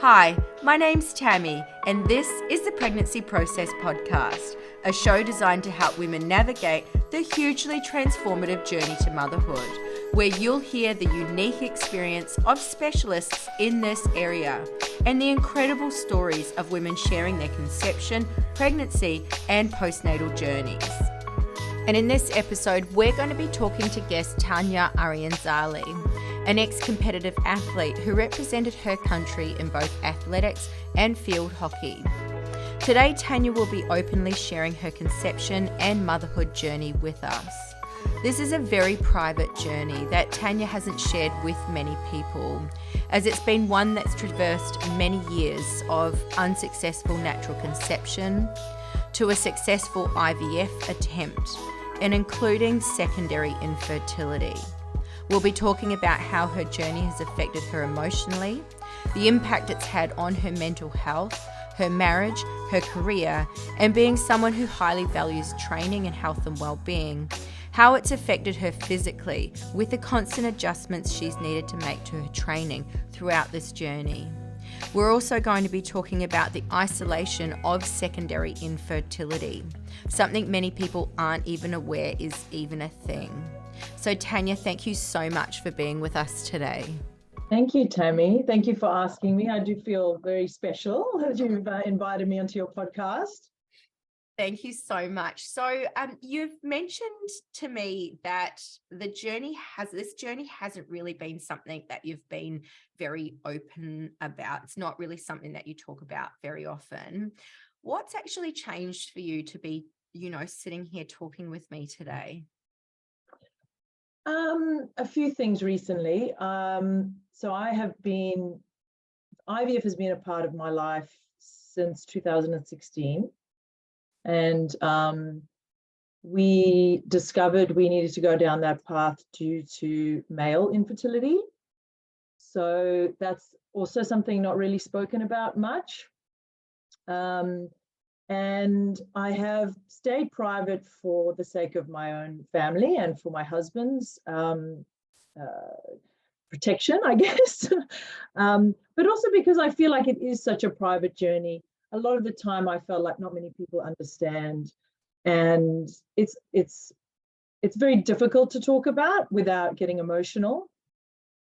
Hi, my name's Tammy, and this is the Pregnancy Process Podcast, a show designed to help women navigate the hugely transformative journey to motherhood, where you'll hear the unique experience of specialists in this area and the incredible stories of women sharing their conception, pregnancy, and postnatal journeys. And in this episode, we're going to be talking to guest Tanja Arienzale, an ex-competitive athlete who represented her country in both athletics and field hockey. Today, Tanja will be openly sharing her conception and motherhood journey with us. This is a very private journey that Tanja hasn't shared with many people, as it's been one that's traversed many years of unsuccessful natural conception to a successful IVF attempt, and including secondary infertility. We'll be talking about how her journey has affected her emotionally, the impact it's had on her mental health, her marriage, her career, and being someone who highly values training and health and well-being, how it's affected her physically with the constant adjustments she's needed to make to her training throughout this journey. We're also going to be talking about the isolation of secondary infertility, something many people aren't even aware is even a thing. So Tanja, thank you so much for being with us today. Thank you, Tammy. Thank you for asking me. I do feel very special that you've invited me onto your podcast. Thank you so much. So you've mentioned to me that this journey hasn't really been something that you've been very open about. It's not really something that you talk about very often. What's actually changed for you to be, sitting here talking with me today? A few things recently. So IVF has been a part of my life since 2016. And we discovered we needed to go down that path due to male infertility. So that's also something not really spoken about much. And I have stayed private for the sake of my own family and for my husband's protection, I guess. But also because I feel like it is such a private journey. A lot of the time I felt like not many people understand, and it's very difficult to talk about without getting emotional.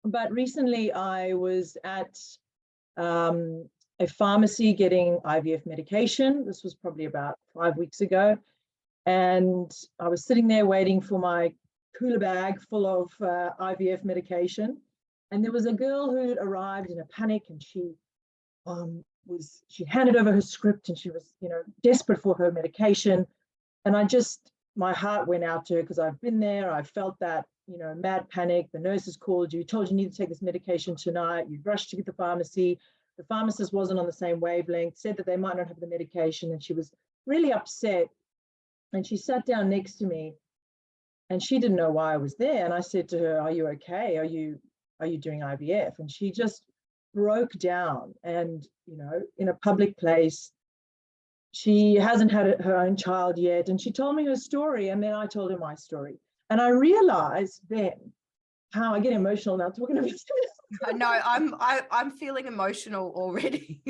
But recently I was at a pharmacy getting IVF medication. This was probably about 5 weeks ago. And I was sitting there waiting for my cooler bag full of IVF medication. And there was a girl who had arrived in a panic, and she handed over her script, and she was, desperate for her medication. And my heart went out to her because I've been there. I felt that, mad panic. The nurses called you, told you need to take this medication tonight. You rushed to the pharmacy. The pharmacist wasn't on the same wavelength, said that they might not have the medication, and she was really upset. And she sat down next to me, and she didn't know why I was there. And I said to her, "Are you okay? Are you doing IVF?" And she just broke down. And, in a public place, she hasn't had her own child yet. And she told me her story, and then I told her my story. And I realized then how I get emotional now talking about this. No, I'm feeling emotional already.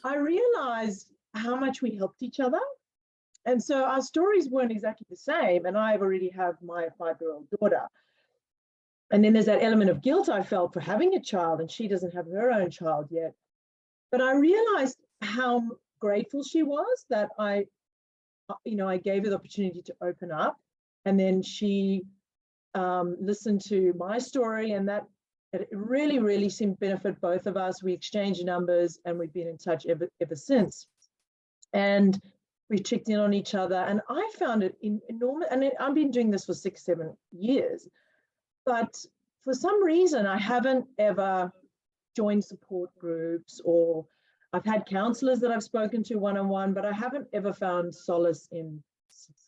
I realized how much we helped each other. And so our stories weren't exactly the same. And I already have my 5-year-old daughter. And then there's that element of guilt I felt for having a child, and she doesn't have her own child yet. But I realized how grateful she was that I gave her the opportunity to open up. And then she listened to my story, and that it really, really seemed to benefit both of us. We exchanged numbers, and we've been in touch ever since. And we checked in on each other, and I found it enormous. And I've been doing this for 6-7 years, but for some reason I haven't ever joined support groups, or I've had counselors that I've spoken to one-on-one, but I haven't ever found solace in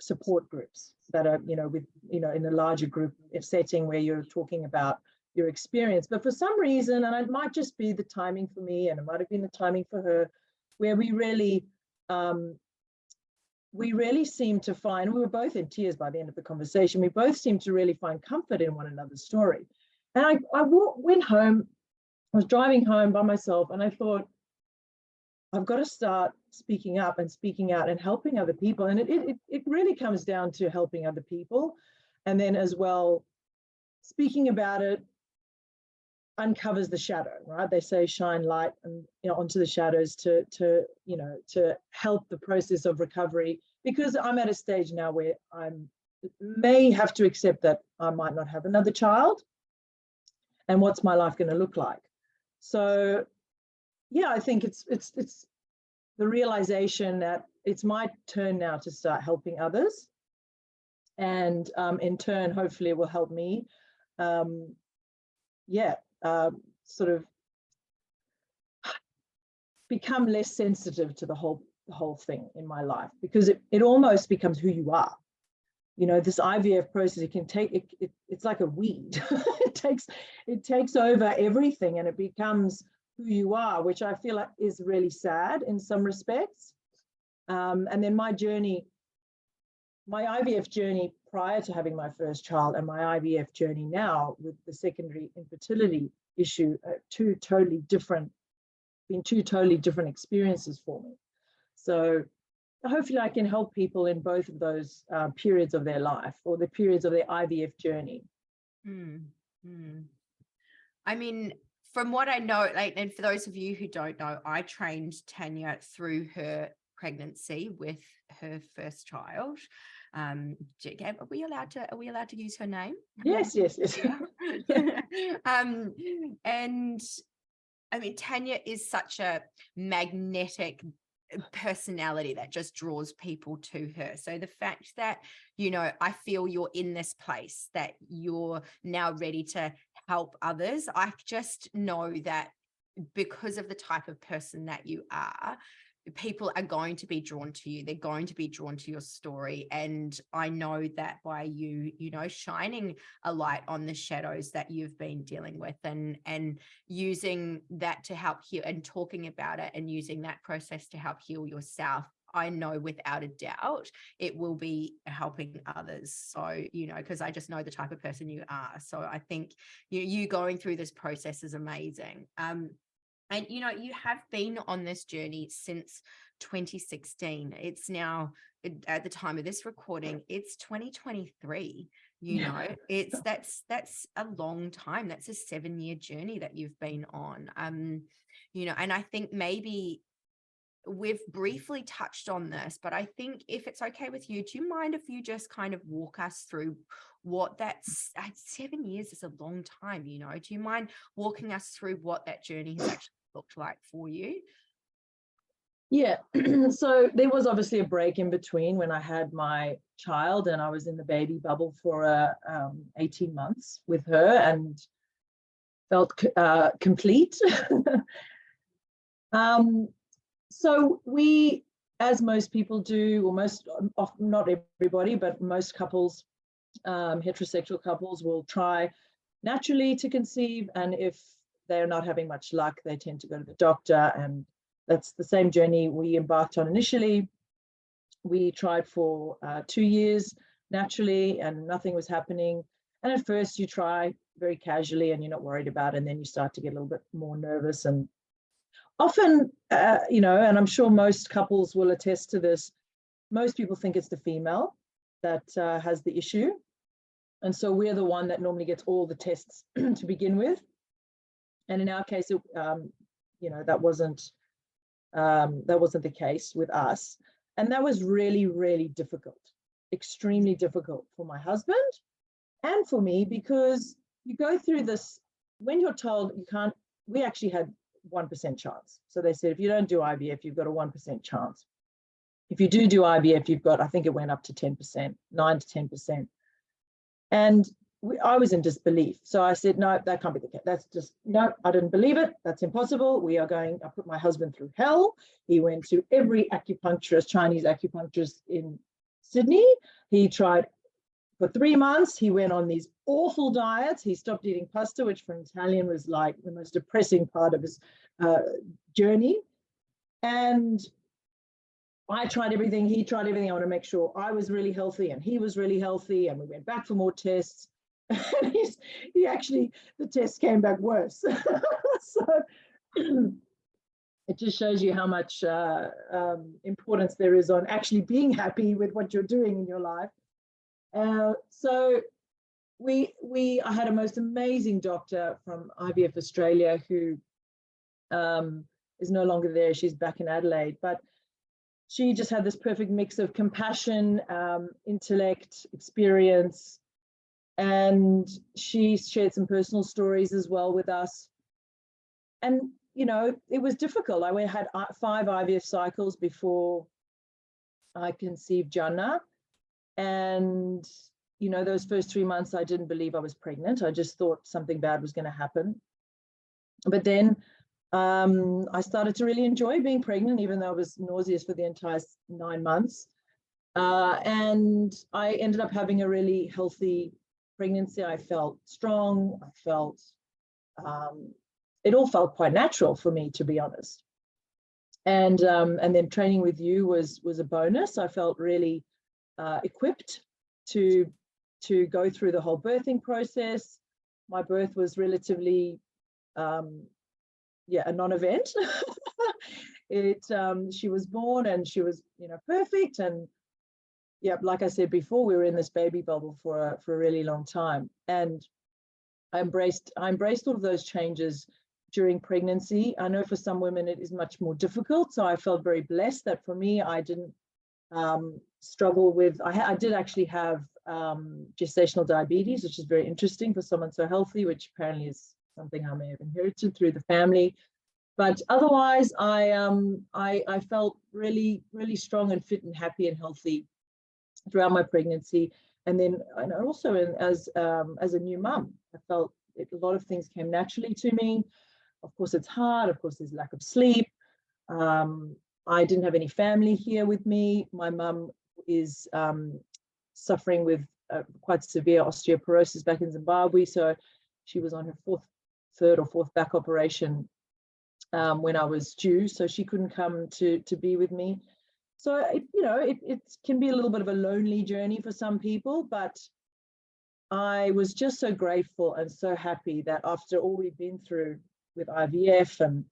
support groups that are, in a larger group setting where you're talking about your experience. But for some reason, and it might just be the timing for me, and it might have been the timing for her, where we really seemed to find, we were both in tears by the end of the conversation, we both seemed to really find comfort in one another's story. And I went home I was driving home by myself, and I thought, I've got to start speaking up and speaking out and helping other people. And it really comes down to helping other people. And then as well, speaking about it uncovers the shadow, right? They say shine light and onto the shadows to help the process of recovery, because I'm at a stage now where I may have to accept that I might not have another child, and what's my life going to look like. So yeah, I think it's the realization that it's my turn now to start helping others, and in turn hopefully it will help me sort of become less sensitive to the whole thing in my life, because it almost becomes who you are. This IVF process, it can take it's like a weed. it takes over everything, and it becomes who you are, which I feel like is really sad in some respects. And then my IVF journey prior to having my first child, and my IVF journey now with the secondary infertility issue, two totally different experiences for me. So hopefully I can help people in both of those periods of their life, or the periods of their IVF journey. I mean, from what I know, and for those of you who don't know, I trained Tanja through her pregnancy with her first child. Are we allowed to use her name? Yes. And I mean, Tanja is such a magnetic personality that just draws people to her. So the fact that, I feel you're in this place, that you're now ready to help others, I just know that because of the type of person that you are, people are going to be drawn to you. They're going to be drawn to your story. And I know that by you, shining a light on the shadows that you've been dealing with, and using that to help heal, and talking about it and using that process to help heal yourself, I know without a doubt it will be helping others. So, because I just know the type of person you are. So I think you going through this process is amazing. And, you have been on this journey since 2016. It's now, at the time of this recording, it's 2023. That's a long time. That's a 7-year journey that you've been on. And I think maybe we've briefly touched on this, but I think if it's okay with you, do you mind if you just kind of walk us through what 7 years is a long time, do you mind walking us through what that journey has actually looked like for you? Yeah. So there was obviously a break in between when I had my child, and I was in the baby bubble for 18 months with her, and felt complete. So we, as most people do, or not everybody, but most couples, heterosexual couples, will try naturally to conceive, and if they're not having much luck, they tend to go to the doctor, and that's the same journey we embarked on initially. We tried for 2 years naturally, and nothing was happening. And at first you try very casually and you're not worried about it, and then you start to get a little bit more nervous. And often, and I'm sure most couples will attest to this, most people think it's the female that has the issue. And so we're the one that normally gets all the tests to begin with. And in our case, that wasn't the case with us. And that was really, really difficult, extremely difficult for my husband and for me, because you go through this, when you're told you can't, we actually had 1% chance. So they said, if you don't do IVF, you've got a 1% chance. If you do IVF, you've got, I think it went up to 10%, 9 to 10%. And I was in disbelief. So I said, no, that can't be the case. That's just, no, I didn't believe it. That's impossible. I put my husband through hell. He went to every acupuncturist, Chinese acupuncturist in Sydney. He tried for 3 months. He went on these awful diets. He stopped eating pasta, which for an Italian was like the most depressing part of his journey. And I tried everything. He tried everything. I want to make sure I was really healthy and he was really healthy. And we went back for more tests. And he actually, the test came back worse. So it just shows you how much importance there is on actually being happy with what you're doing in your life. So I had a most amazing doctor from IVF Australia who is no longer there. She's back in Adelaide, but she just had this perfect mix of compassion, intellect, experience, and she shared some personal stories as well with us. And, you know, it was difficult. I had 5 IVF cycles before I conceived Jannah. And, you know, those first 3 months, I didn't believe I was pregnant. I just thought something bad was going to happen. But then I started to really enjoy being pregnant, even though I was nauseous for the entire 9 months. And I ended up having a really healthy pregnancy. I felt strong. I felt, it all felt quite natural for me, to be honest. And then training with you was a bonus. I felt really equipped to go through the whole birthing process. My birth was relatively, a non-event. She was born and she was, you know, perfect. And yeah, like I said before, we were in this baby bubble for a really long time. And I embraced all of those changes during pregnancy. I know for some women it is much more difficult. So I felt very blessed that for me, I didn't struggle with, I did actually have gestational diabetes, which is very interesting for someone so healthy, which apparently is something I may have inherited through the family. But otherwise, I felt really, really strong and fit and happy and healthy throughout my pregnancy. And then and also as a new mum, I felt a lot of things came naturally to me. Of course, it's hard. Of course, there's lack of sleep. I didn't have any family here with me. My mum is suffering with quite severe osteoporosis back in Zimbabwe. So she was on her third or fourth back operation when I was due. So she couldn't come to be with me. So, it can be a little bit of a lonely journey for some people, but I was just so grateful and so happy that after all we've been through with IVF and,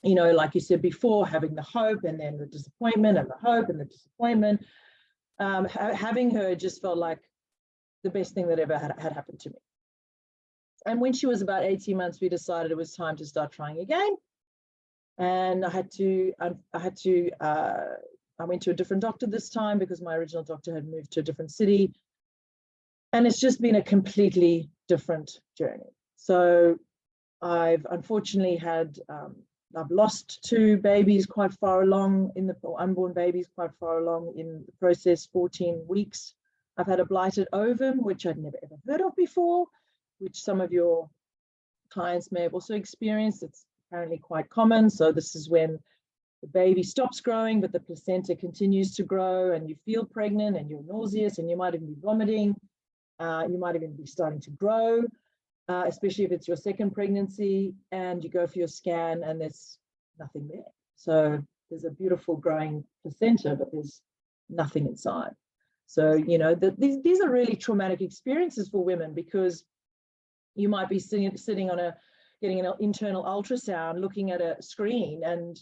you know, like you said before, having the hope and then the disappointment and the hope and the disappointment, having her just felt like the best thing that ever had happened to me. And when she was about 18 months, we decided it was time to start trying again. And I went to a different doctor this time because my original doctor had moved to a different city. And it's just been a completely different journey. So I've unfortunately I've lost 2 babies quite far along or unborn babies quite far along in the process, 14 weeks. I've had a blighted ovum, which I'd never ever heard of before, which some of your clients may have also experienced. It's apparently quite common. So this is when the baby stops growing, but the placenta continues to grow and you feel pregnant and you're nauseous and you might even be vomiting. You might even be starting to grow, especially if it's your second pregnancy, and you go for your scan and there's nothing there. So there's a beautiful growing placenta, but there's nothing inside. So, you know, these are really traumatic experiences for women, because you might be sitting on getting an internal ultrasound, looking at a screen, and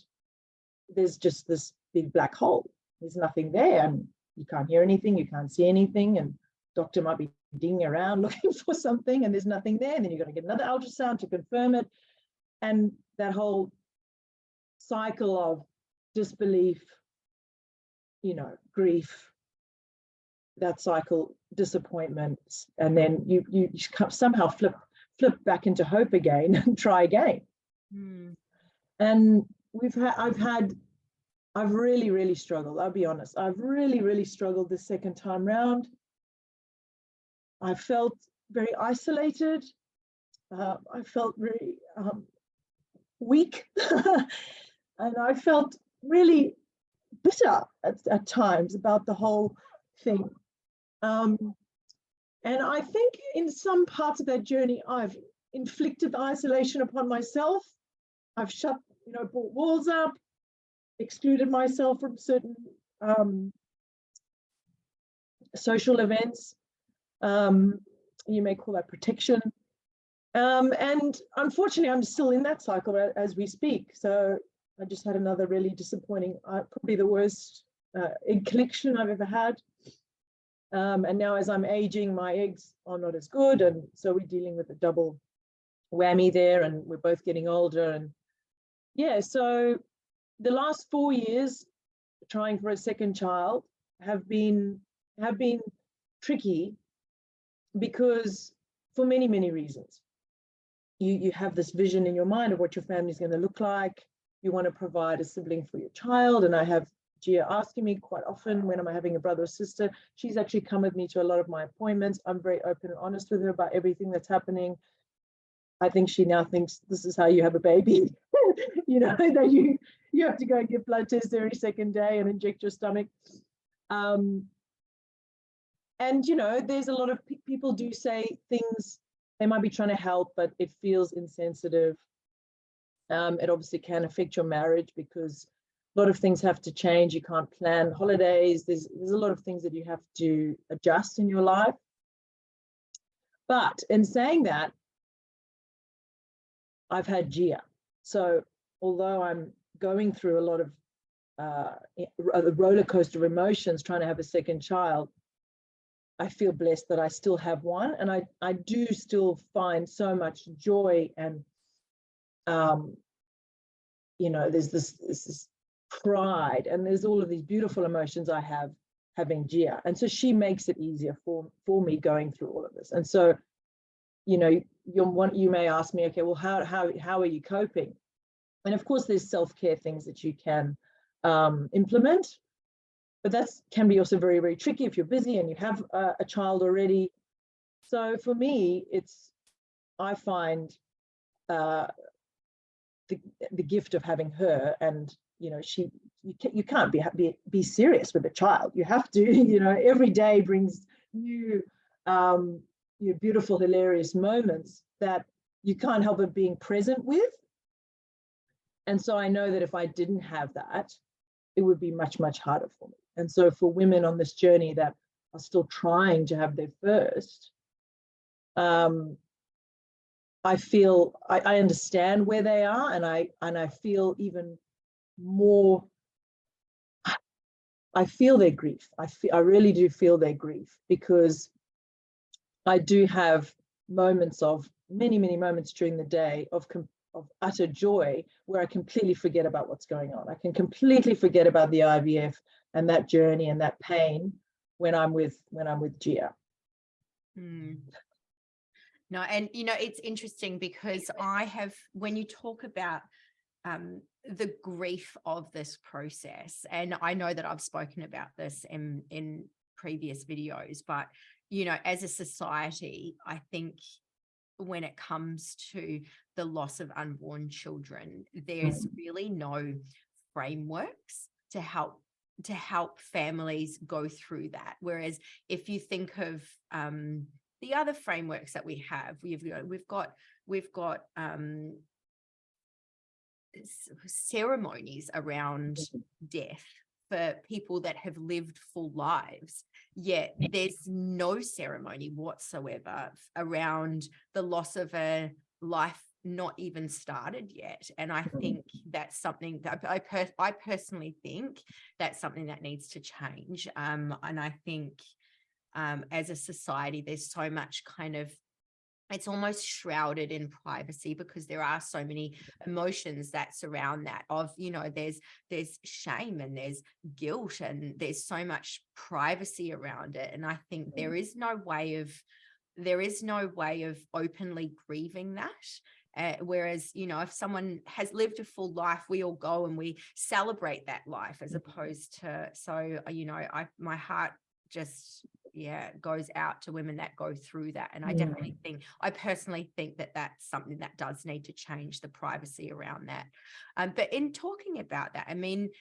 there's just this big black hole. There's nothing there, and you can't hear anything, you can't see anything, and doctor might be dinging around looking for something, and there's nothing there. And then you're going to get another ultrasound to confirm it. And that whole cycle of disbelief, you know, grief, that cycle, disappointment, and then you somehow flip back into hope again and try again. And I've really, really struggled. I'll be honest. I've really, really struggled the second time round. I felt very isolated. I felt very weak. And I felt really bitter at times about the whole thing. And I think in some parts of that journey, I've inflicted the isolation upon myself. I've brought walls up, excluded myself from certain social events. You may call that protection. And unfortunately, I'm still in that cycle as we speak. So I just had another really disappointing, probably the worst egg collection I've ever had. And now as I'm aging, my eggs are not as good. And so we're dealing with a double whammy there, and we're both getting older. And yeah, so the last 4 years trying for a second child have been tricky, because for many, many reasons. You have this vision in your mind of what your family is going to look like. You want to provide a sibling for your child. And I have Gia asking me quite often, when am I having a brother or sister? She's actually come with me to a lot of my appointments. I'm very open and honest with her about everything that's happening. I think she now thinks this is how you have a baby. You know, that you have to go and get blood tests every second day and inject your stomach. And, you know, there's a lot of people do say things, they might be trying to help, but it feels insensitive. It obviously can affect your marriage, because a lot of things have to change. You can't plan holidays. There's a lot of things that you have to adjust in your life. But in saying that, I've had Gia. So although I'm going through a lot of the roller coaster of emotions trying to have a second child, I feel blessed that I still have one, and I do still find so much joy, and you know, there's this pride, and there's all of these beautiful emotions I have having Gia, and so she makes it easier for me going through all of this. And so, you know, you may ask me, okay, well, how are you coping? And of course, there's self-care things that you can implement. But that can be also very, very tricky if you're busy and you have a child already. So for me, I find the gift of having her, and you know, you can't be serious with a child. You have to, you know, every day brings new, beautiful, hilarious moments that you can't help but being present with. And so I know that if I didn't have that, it would be much, much harder for me. And so for women on this journey that are still trying to have their first, I feel I understand where they are, and I feel even more. I feel their grief. I really do feel their grief, because I do have moments of many moments during the day of utter joy, where I completely forget about what's going on. I can completely forget about the IVF and that journey and that pain when I'm with Gia. No, and you know, it's interesting, because when you talk about the grief of this process, and I know that I've spoken about this in previous videos, but you know, as a society, I think when it comes to the loss of unborn children, there's really no frameworks to help families go through that. Whereas if you think of the other frameworks that we have, we've got ceremonies around death for people that have lived full lives, yet there's no ceremony whatsoever around the loss of a life not even started yet. And I think that's something that I personally think that's something that needs to change. And I think as a society, there's so much it's almost shrouded in privacy, because there are so many emotions that surround that of, you know, there's shame and there's guilt and there's so much privacy around it. And I think there is no way of openly grieving that. Whereas, you know, if someone has lived a full life, we all go and we celebrate that life, as opposed to, so, you know, my heart just goes out to women that go through that. And I personally think that that's something that does need to change, the privacy around that. But in talking about that, I mean,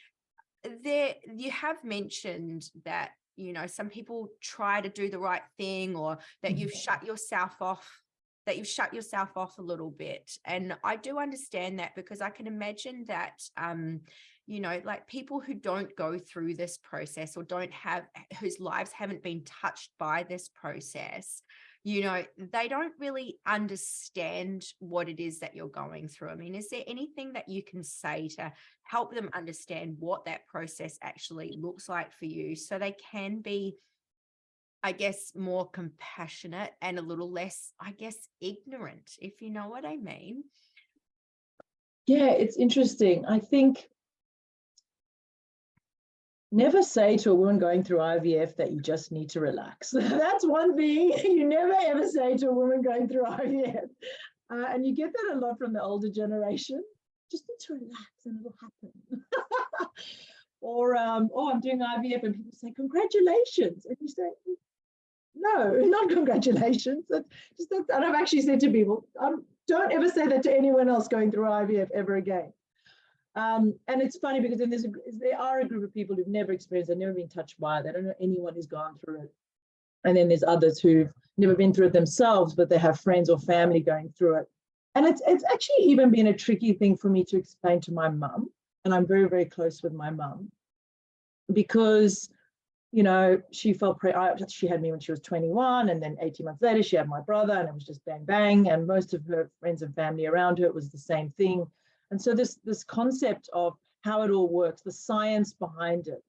you have mentioned that, you know, some people try to do the right thing, or that you've shut yourself off a little bit. And I do understand that, because I can imagine that, like people who don't go through this process or whose lives haven't been touched by this process, they don't really understand what it is that you're going through. I mean, is there anything that you can say to help them understand what that process actually looks like for you, so they can be, I guess, more compassionate and a little less, I guess, ignorant, if you know what I mean? Yeah, it's interesting. I think never say to a woman going through IVF that you just need to relax. That's one thing you never ever say to a woman going through IVF. And you get that a lot from the older generation. Just need to relax and it'll happen. Or, oh, I'm doing IVF, and people say, congratulations. And you say, no, not congratulations. And I've actually said to people, don't ever say that to anyone else going through IVF ever again. And it's funny because then there are a group of people who've never experienced, they've never been touched by it. They don't know anyone who's gone through it. And then there's others who've never been through it themselves, but they have friends or family going through it. And it's actually even been a tricky thing for me to explain to my mum. And I'm very, very close with my mum because, she felt she had me when she was 21, and then 18 months later, she had my brother, and it was just bang, bang. And most of her friends and family around her, it was the same thing. And so this concept of how it all works, the science behind it,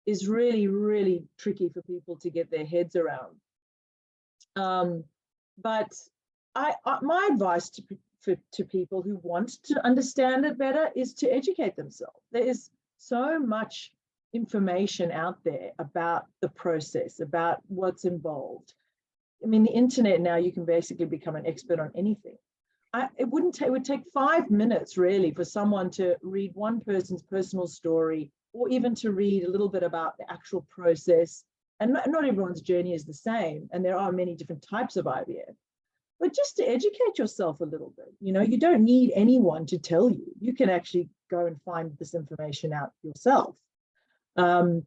is really, really tricky for people to get their heads around. But my advice to people who want to understand it better is to educate themselves. There is so much information out there about the process, about what's involved. I mean, the internet now, you can basically become an expert on anything. It would take 5 minutes really for someone to read one person's personal story, or even to read a little bit about the actual process. And not everyone's journey is the same, and there are many different types of IVF. But just to educate yourself a little bit, you don't need anyone to tell you. You can actually go and find this information out yourself. And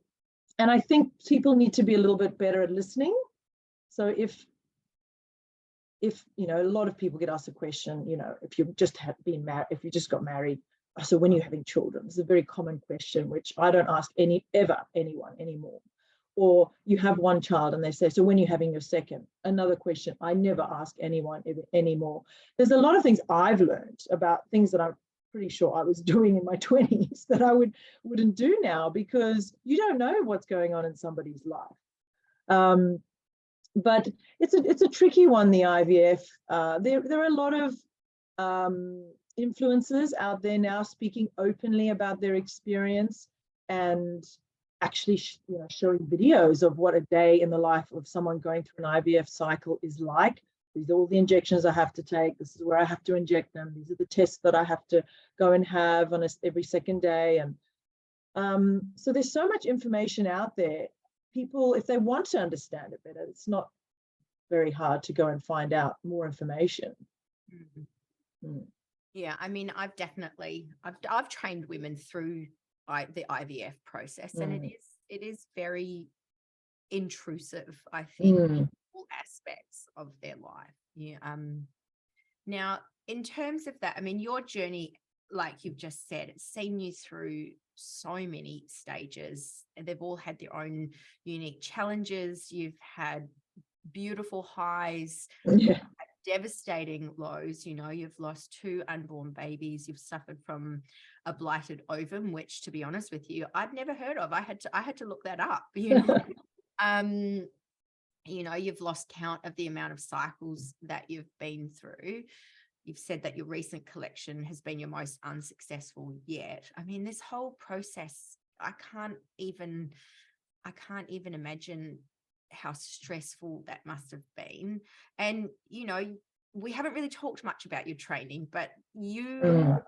I think people need to be a little bit better at listening. So if a lot of people get asked a question, if you've just been married, if you just got married, so when you're having children, it's a very common question, which I don't ask anyone anymore. Or you have one child and they say, so when you're having your second? Another question I never ask anyone anymore. There's a lot of things I've learned about things that I'm pretty sure I was doing in my 20s that I wouldn't do now, because you don't know what's going on in somebody's life. But it's a tricky one, the IVF. There are a lot of influencers out there now speaking openly about their experience, and actually showing videos of what a day in the life of someone going through an IVF cycle is like. These are all the injections I have to take. This is where I have to inject them. These are the tests that I have to go and have on every second day. And so there's so much information out there. People, if they want to understand it better, it's not very hard to go and find out more information. Mm-hmm. Yeah, I mean, I've trained women through the IVF process, and it is very intrusive, I think, in all aspects of their life. Yeah. Now, in terms of that, I mean, your journey, like you've just said, it's seen you through so many stages, and they've all had their own unique challenges. You've had beautiful highs, devastating lows. You've lost 2 unborn babies. You've suffered from a blighted ovum, which, to be honest with you, I'd never heard of. I had to look that up. You've lost count of the amount of cycles that you've been through. You've said that your recent collection has been your most unsuccessful yet. I mean, this whole process, I can't even imagine how stressful that must have been. And we haven't really talked much about your training, but your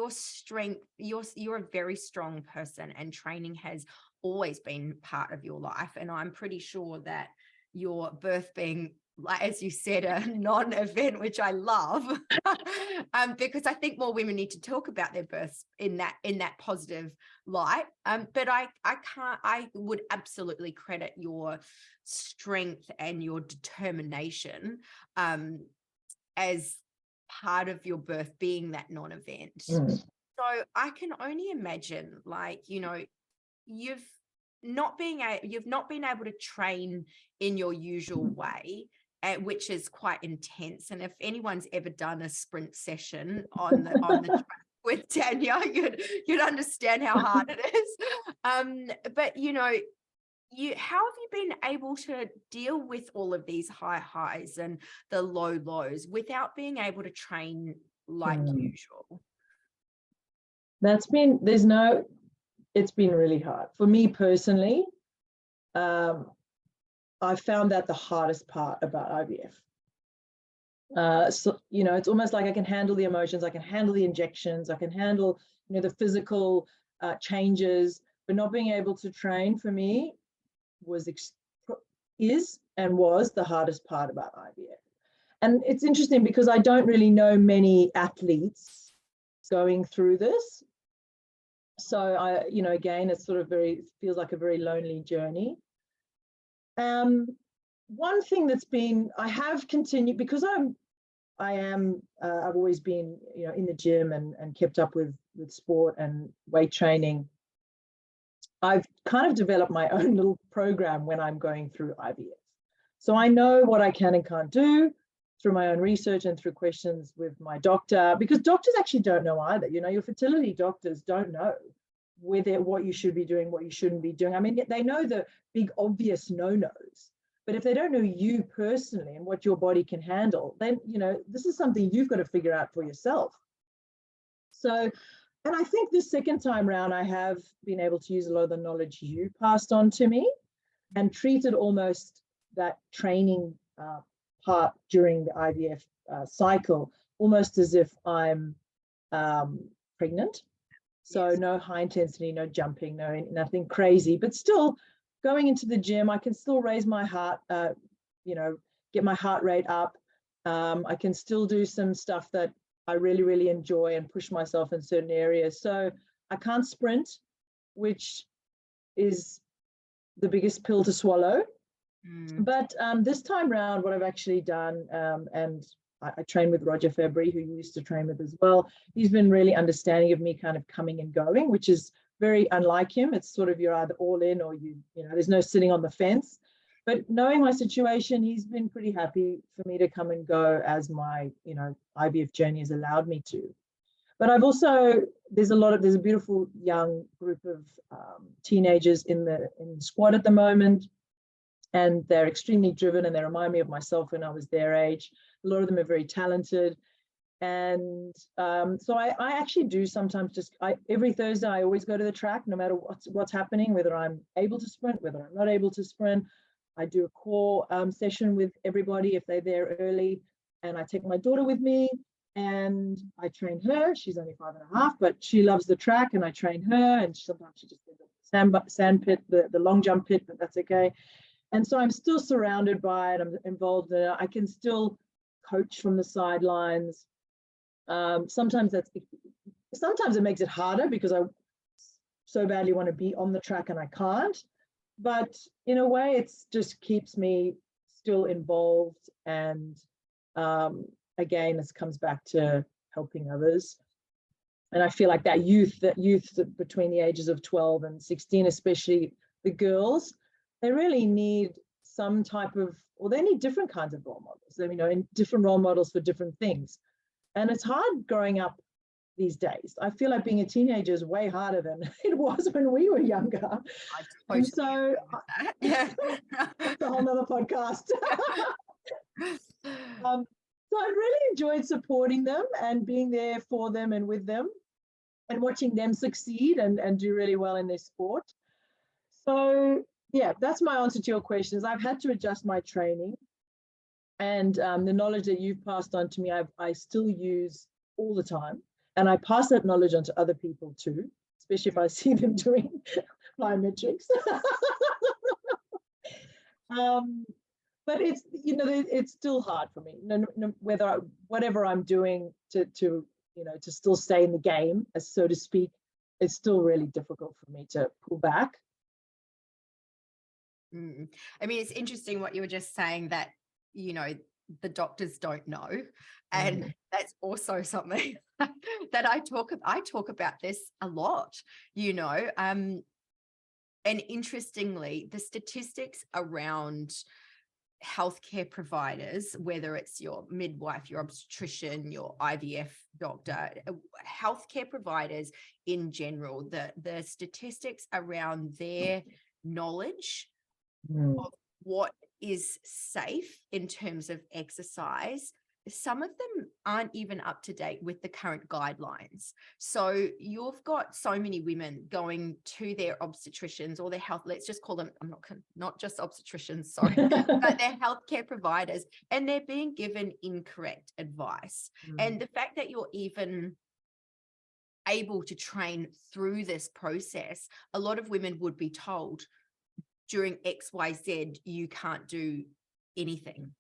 strength, you're a very strong person, and training has always been part of your life. And I'm pretty sure that your birth being, like, as you said, a non-event, which I love, because I think more women need to talk about their births in that positive light. But I would absolutely credit your strength and your determination as part of your birth being that non-event. So I can only imagine, like, you've you've not been able to train in your usual way, which is quite intense. And if anyone's ever done a sprint session on the track with Tanja, you'd understand how hard it is. But how have you been able to deal with all of these high highs and the low lows without being able to train like usual? It's been really hard for me personally. I found that the hardest part about IVF. So it's almost like I can handle the emotions, I can handle the injections, I can handle the physical changes, but not being able to train for me is and was the hardest part about IVF. And it's interesting because I don't really know many athletes going through this. So again, it's sort of feels like a very lonely journey. One thing I have continued, because I've always been, in the gym and kept up with sport and weight training. I've kind of developed my own little program when I'm going through IVF. So I know what I can and can't do through my own research and through questions with my doctor, because doctors actually don't know either. Your fertility doctors don't know what you should be doing, what you shouldn't be doing. I mean, they know the big obvious no-nos, but if they don't know you personally and what your body can handle, then, this is something you've got to figure out for yourself. So, and I think this second time round, I have been able to use a lot of the knowledge you passed on to me and treated almost that training part during the IVF cycle almost as if I'm pregnant. So no high intensity, no jumping, nothing crazy, but still going into the gym, I can still raise my heart, get my heart rate up. I can still do some stuff that I really, really enjoy and push myself in certain areas. So I can't sprint, which is the biggest pill to swallow. But this time round, what I've actually done, and I train with Roger February, who you used to train with as well. He's been really understanding of me kind of coming and going, which is very unlike him. It's sort of you're either all in or there's no sitting on the fence. But knowing my situation, he's been pretty happy for me to come and go as my, IVF journey has allowed me to. But I've also, there's a beautiful young group of teenagers in the squad at the moment. And they're extremely driven and they remind me of myself when I was their age. A lot of them are very talented. And so I actually do sometimes every Thursday, I always go to the track, no matter what's happening, whether I'm able to sprint, whether I'm not able to sprint. I do a core session with everybody if they're there early. And I take my daughter with me and I train her. She's only 5.5, but she loves the track and I train her. And sometimes she just does the sand pit, the long jump pit, but that's okay. And so I'm still surrounded by it. I'm involved in it. I can still coach from the sidelines. Sometimes it makes it harder because I so badly want to be on the track and I can't. But in a way, it just keeps me still involved. And again, this comes back to helping others. And I feel like that youth between the ages of 12 and 16, especially the girls, they really need some type of, or they need different kinds of role models, and different role models for different things. And it's hard growing up these days. I feel like being a teenager is way harder than it was when we were younger. And so it's a whole nother podcast. So I've really enjoyed supporting them and being there for them and with them and watching them succeed and do really well in their sport. So yeah, that's my answer to your questions. I've had to adjust my training and the knowledge that you've passed on to me, I still use all the time. And I pass that knowledge on to other people too, especially if I see them doing plyometrics. But it's still hard for me. Whatever I'm doing to still stay in the game, so to speak, it's still really difficult for me to pull back. I mean, it's interesting what you were just saying, that the doctors don't know. And that's also something that I talk about this a lot, you know. And interestingly, the statistics around healthcare providers, whether it's your midwife, your obstetrician, your IVF doctor, healthcare providers in general, the statistics around their knowledge of what is safe in terms of exercise, some of them aren't even up to date with the current guidelines. So you've got so many women going to their obstetricians or their health, let's just call them, not just obstetricians, sorry, but their healthcare providers, and they're being given incorrect advice. And the fact that you're even able to train through this process, a lot of women would be told during XYZ, you can't do anything.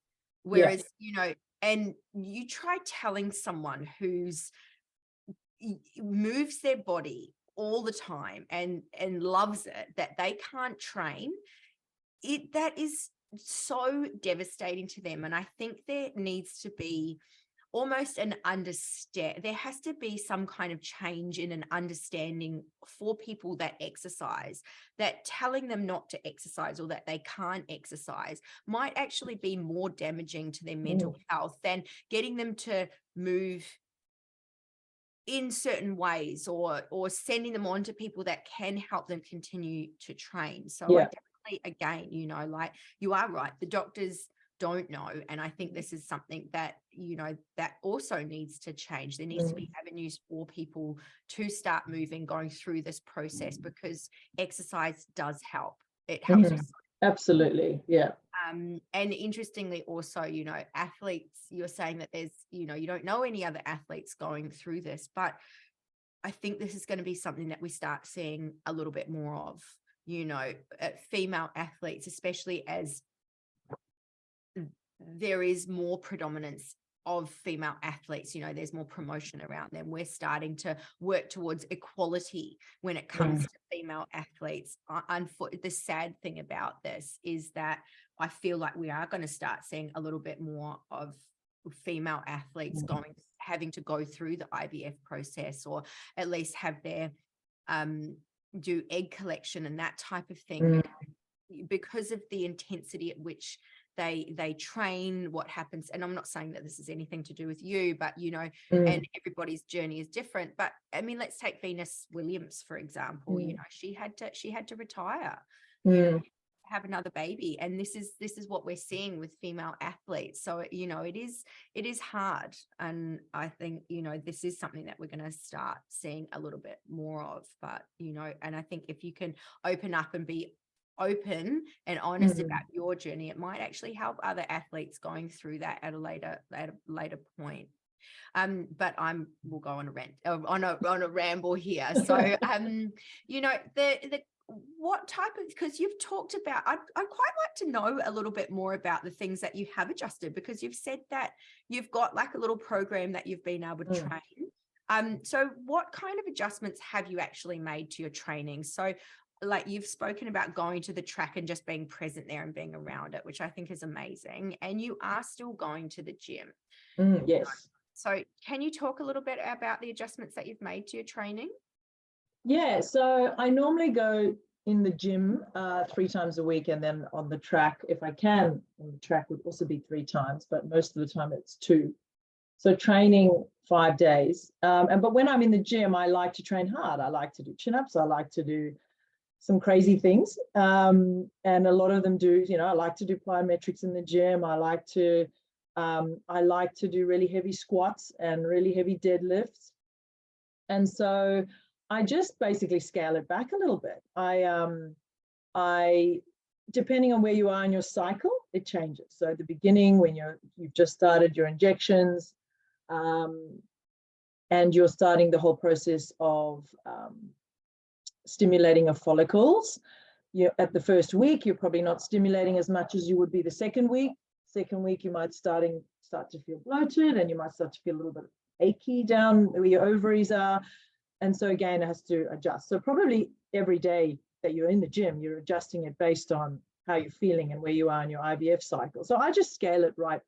Whereas, you know, and you try telling someone who's moves their body all the time and loves it that they can't train, that is so devastating to them. And I think there needs to be almost there has to be some kind of change in an understanding for people that exercise, that telling them not to exercise or that they can't exercise might actually be more damaging to their mental health than getting them to move in certain ways or sending them on to people that can help them continue to train. So I definitely, again, you know, like you are right, the doctors don't know. And I think this is something that, you know, that also needs to change. There needs to be avenues for people to start moving, going through this process, because exercise does help. It helps. Absolutely. Yeah. And interestingly also, you know, athletes, you're saying that there's, you know, you don't know any other athletes going through this, but I think this is going to be something that we start seeing a little bit more of, you know, female athletes, especially as there is more predominance of female athletes, you know, there's more promotion around them. We're starting to work towards equality when it comes to female athletes. The sad thing about this is that I feel like we are going to start seeing a little bit more of female athletes having to go through the IVF process, or at least have their do egg collection and that type of thing, because of the intensity at which they train, what happens. And I'm not saying that this is anything to do with you, but, you know, and everybody's journey is different. But I mean, let's take Venus Williams, for example. You know, she had to retire, you know, have another baby. And this is what we're seeing with female athletes. So, you know, it is hard. And I think, you know, this is something that we're going to start seeing a little bit more of. But, you know, and I think if you can open up and be open and honest about your journey, it might actually help other athletes going through that at a later point. But we'll go on a rant, on a ramble here. So you know, the what type of, because you've talked about, I'd quite like to know a little bit more about the things that you have adjusted, because you've said that you've got like a little program that you've been able to train. So what kind of adjustments have you actually made to your training? So like you've spoken about going to the track and just being present there and being around it, which I think is amazing. And you are still going to the gym. Yes. So can you talk a little bit about the adjustments that you've made to your training? Yeah, so I normally go in the gym 3 times a week, and then on the track, if I can, on the track would also be 3 times, but most of the time it's 2. So training 5 days. But when I'm in the gym, I like to train hard. I like to do chin-ups. I like to do some crazy things. And a lot of them do, you know, I like to do plyometrics in the gym. I like to do really heavy squats and really heavy deadlifts. And so I just basically scale it back a little bit. I depending on where you are in your cycle, it changes. So at the beginning, when you've just started your injections, and you're starting the whole process of stimulating of follicles, at the first week, you're probably not stimulating as much as you would be the second week. Second week, you might start to feel bloated, and you might start to feel a little bit achy down where your ovaries are. And so again, it has to adjust. So probably every day that you're in the gym, you're adjusting it based on how you're feeling and where you are in your IVF cycle. So I just scale it right.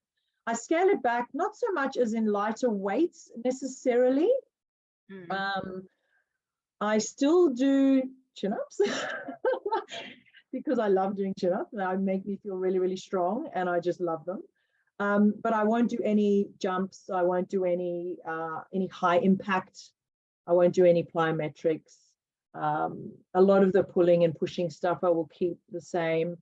I scale it back, not so much as in lighter weights necessarily. I still do chin-ups because I love doing chin-ups. They make me feel really, really strong, and I just love them. But I won't do any jumps. I won't do any high impact. I won't do any plyometrics. A lot of the pulling and pushing stuff I will keep the same.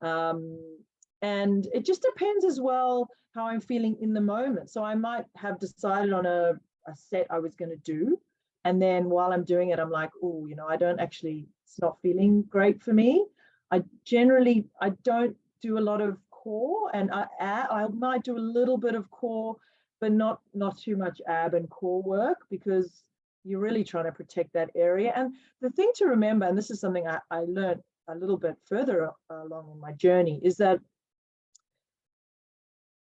And it just depends as well how I'm feeling in the moment. So I might have decided on a set I was going to do. And then while I'm doing it, I'm like, oh, I don't actually, it's not feeling great for me. I don't do a lot of core, and I might do a little bit of core, but not too much ab and core work, because you're really trying to protect that area. And the thing to remember, and this is something I learned a little bit further along in my journey, is that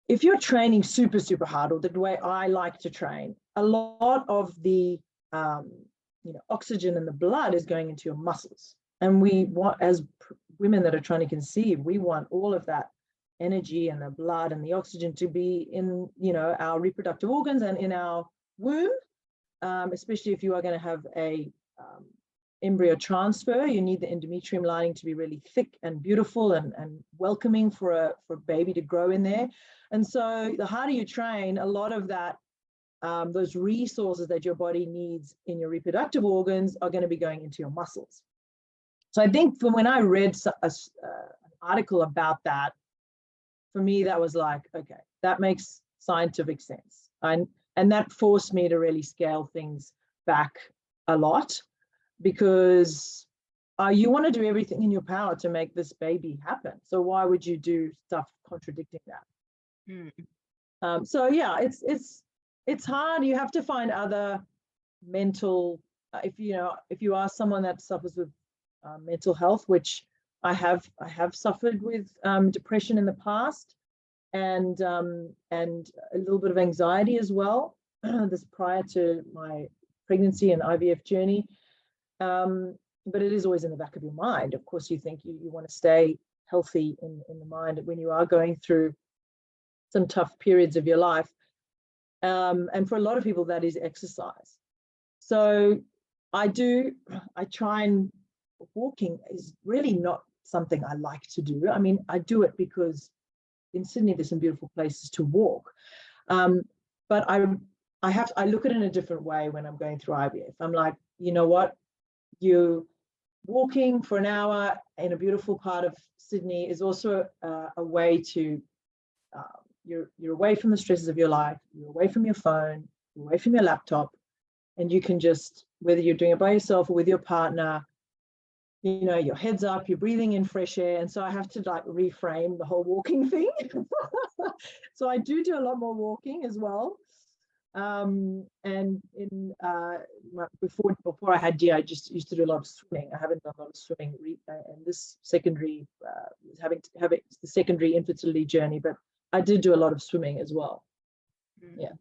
if you're training super, super hard, or the way I like to train, a lot of the oxygen in the blood is going into your muscles. And we want, as women that are trying to conceive, we want all of that energy and the blood and the oxygen to be in, our reproductive organs and in our womb, especially if you are going to have a embryo transfer. You need the endometrium lining to be really thick and beautiful and welcoming for a baby to grow in there. And so the harder you train, a lot of that, those resources that your body needs in your reproductive organs are going to be going into your muscles. So I think from when I read an article about that, for me, that was like, okay, that makes scientific sense. And that forced me to really scale things back a lot, because you want to do everything in your power to make this baby happen. So why would you do stuff contradicting that? So yeah, it's hard. You have to find other mental, if you are someone that suffers with mental health, which I have suffered with depression in the past, and a little bit of anxiety as well. This prior to my pregnancy and IVF journey. But it is always in the back of your mind. Of course, you think you want to stay healthy in the mind when you are going through some tough periods of your life. And for a lot of people, that is exercise. So I try, and walking is really not something I like to do. I mean, I do it because in Sydney, there's some beautiful places to walk. But I look at it in a different way when I'm going through IVF. I'm like, you know what? You walking for an hour in a beautiful part of Sydney is also a way to, you're away from the stresses of your life, you're away from your phone, you're away from your laptop, and you can just, whether you're doing it by yourself or with your partner, your head's up, you're breathing in fresh air. And so I have to like reframe the whole walking thing. So I do a lot more walking as well. And before I had Gia, I just used to do a lot of swimming. I haven't done a lot of swimming, and this secondary having the secondary infertility journey, but I did do a lot of swimming as well. Yeah.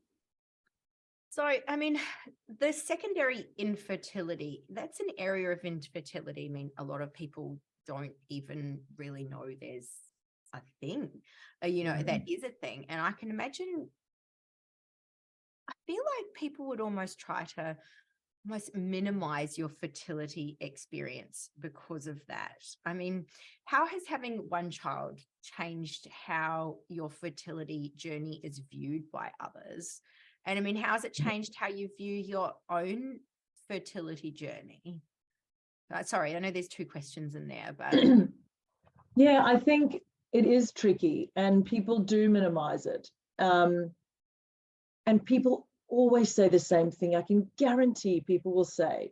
So, I mean, the secondary infertility, that's an area of infertility. I mean, a lot of people don't even really know there's a thing, that is a thing. And I can imagine, I feel like people would almost try to almost minimize your fertility experience because of that. I mean, how has having one child changed how your fertility journey is viewed by others? And I mean, how has it changed how you view your own fertility journey? Sorry, I know there's two questions in there, but yeah, I think it is tricky, and people do minimize it. And people always say the same thing. I can guarantee people will say,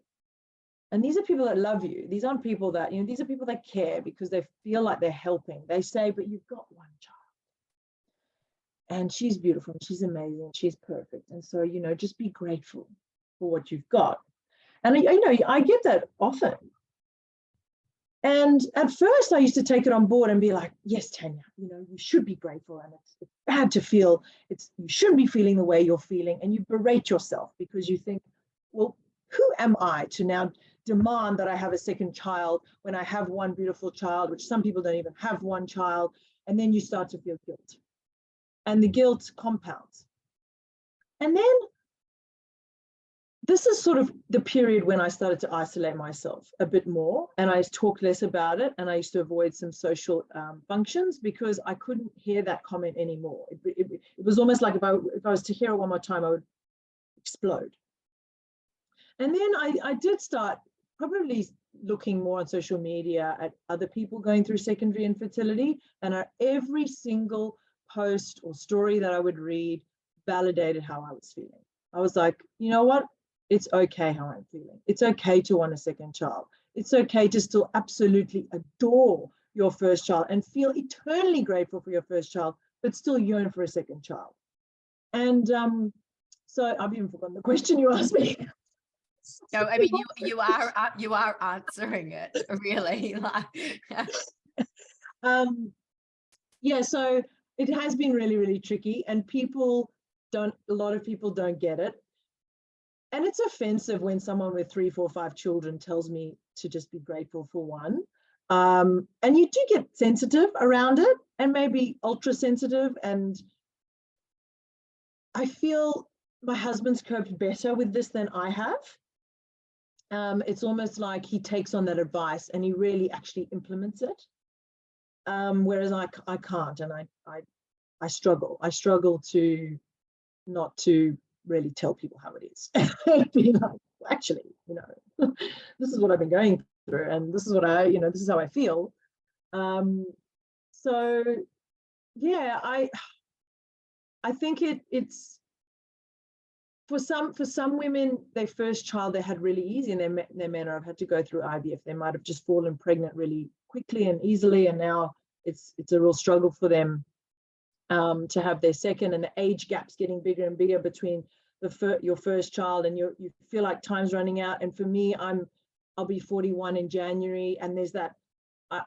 and these are people that love you. These aren't people that, these are people that care because they feel like they're helping. They say, but you've got one child. And she's beautiful, and she's amazing, she's perfect. And so, just be grateful for what you've got. And, I get that often. And at first I used to take it on board and be like, yes, Tanja, you should be grateful. And it's bad to feel, you shouldn't be feeling the way you're feeling. And you berate yourself because you think, well, who am I to now demand that I have a second child when I have one beautiful child, which some people don't even have one child. And then you start to feel guilt. and the guilt compounds. And then this is sort of the period when I started to isolate myself a bit more, and I talked less about it, and I used to avoid some social functions because I couldn't hear that comment anymore. It was almost like if I was to hear it one more time, I would explode. And then I did start probably looking more on social media at other people going through secondary infertility, and every single post or story that I would read validated how I was feeling. I was like, you know what? It's okay how I'm feeling. It's okay to want a second child. It's okay to still absolutely adore your first child and feel eternally grateful for your first child, but still yearn for a second child. And so I've even forgotten the question you asked me. No, I mean, you are answering it really. Yeah, so it has been really, really tricky, and a lot of people don't get it. And it's offensive when someone with 3, 4, 5 children tells me to just be grateful for one. And you do get sensitive around it, and maybe ultra sensitive. And I feel my husband's coped better with this than I have. It's almost like he takes on that advice and he really actually implements it. Whereas I can't, and I struggle. I struggle to not to really tell people how it is. Be like, well, actually, this is what I've been going through, and this is what this is how I feel. So yeah, I think it's for some women, their first child they had really easy, and their men have had to go through IVF. They might have just fallen pregnant really quickly and easily, and now it's a real struggle for them to have their second, and the age gap's getting bigger and bigger between your first child, and you feel like time's running out. And for me, I'll be 41 in January, and there's that,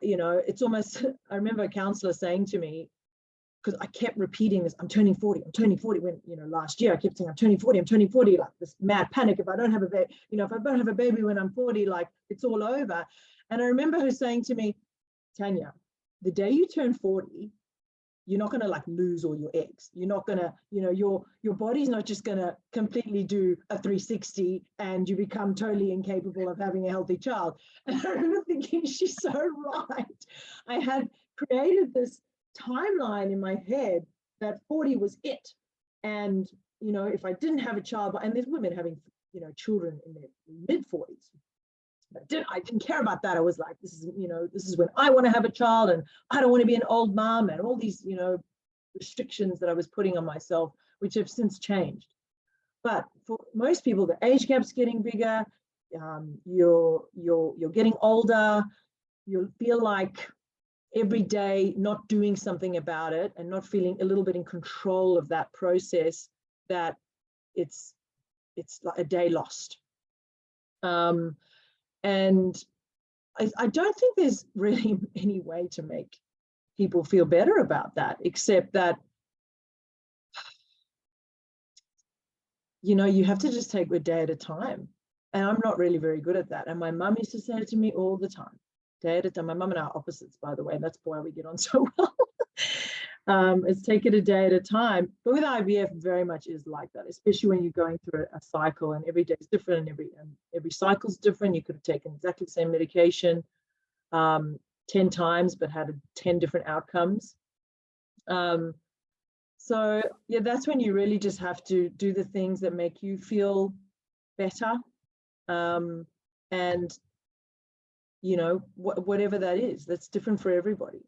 it's almost, I remember a counselor saying to me, because I kept repeating this, I'm turning 40, when, last year I kept saying, I'm turning 40, like this mad panic. If I don't have a baby, if I don't have a baby when I'm 40, like it's all over. And I remember her saying to me, Tanja, the day you turn 40, you're not going to like lose all your eggs. You're not going to, your body's not just going to completely do a 360 and you become totally incapable of having a healthy child. And I remember thinking, she's so right. I had created this timeline in my head that 40 was it. And, if I didn't have a child, and there's women having, children in their mid 40s. I didn't care about that. I was like, this is when I want to have a child, and I don't want to be an old mom, and all these, restrictions that I was putting on myself, which have since changed. But for most people, the age gap's getting bigger. You're getting older. You feel like every day not doing something about it and not feeling a little bit in control of that process, that it's like a day lost. And I don't think there's really any way to make people feel better about that, except that, you have to just take a day at a time. And I'm not really very good at that. And my mum used to say it to me all the time, day at a time. My mum and I are opposites, by the way, and that's why we get on so well. It's take it a day at a time. But with IVF, very much is like that, especially when you're going through a cycle, and every day is different, and every cycle is different. You could have taken exactly the same medication 10 times, but had 10 different outcomes. So yeah, that's when you really just have to do the things that make you feel better, and whatever that is, that's different for everybody.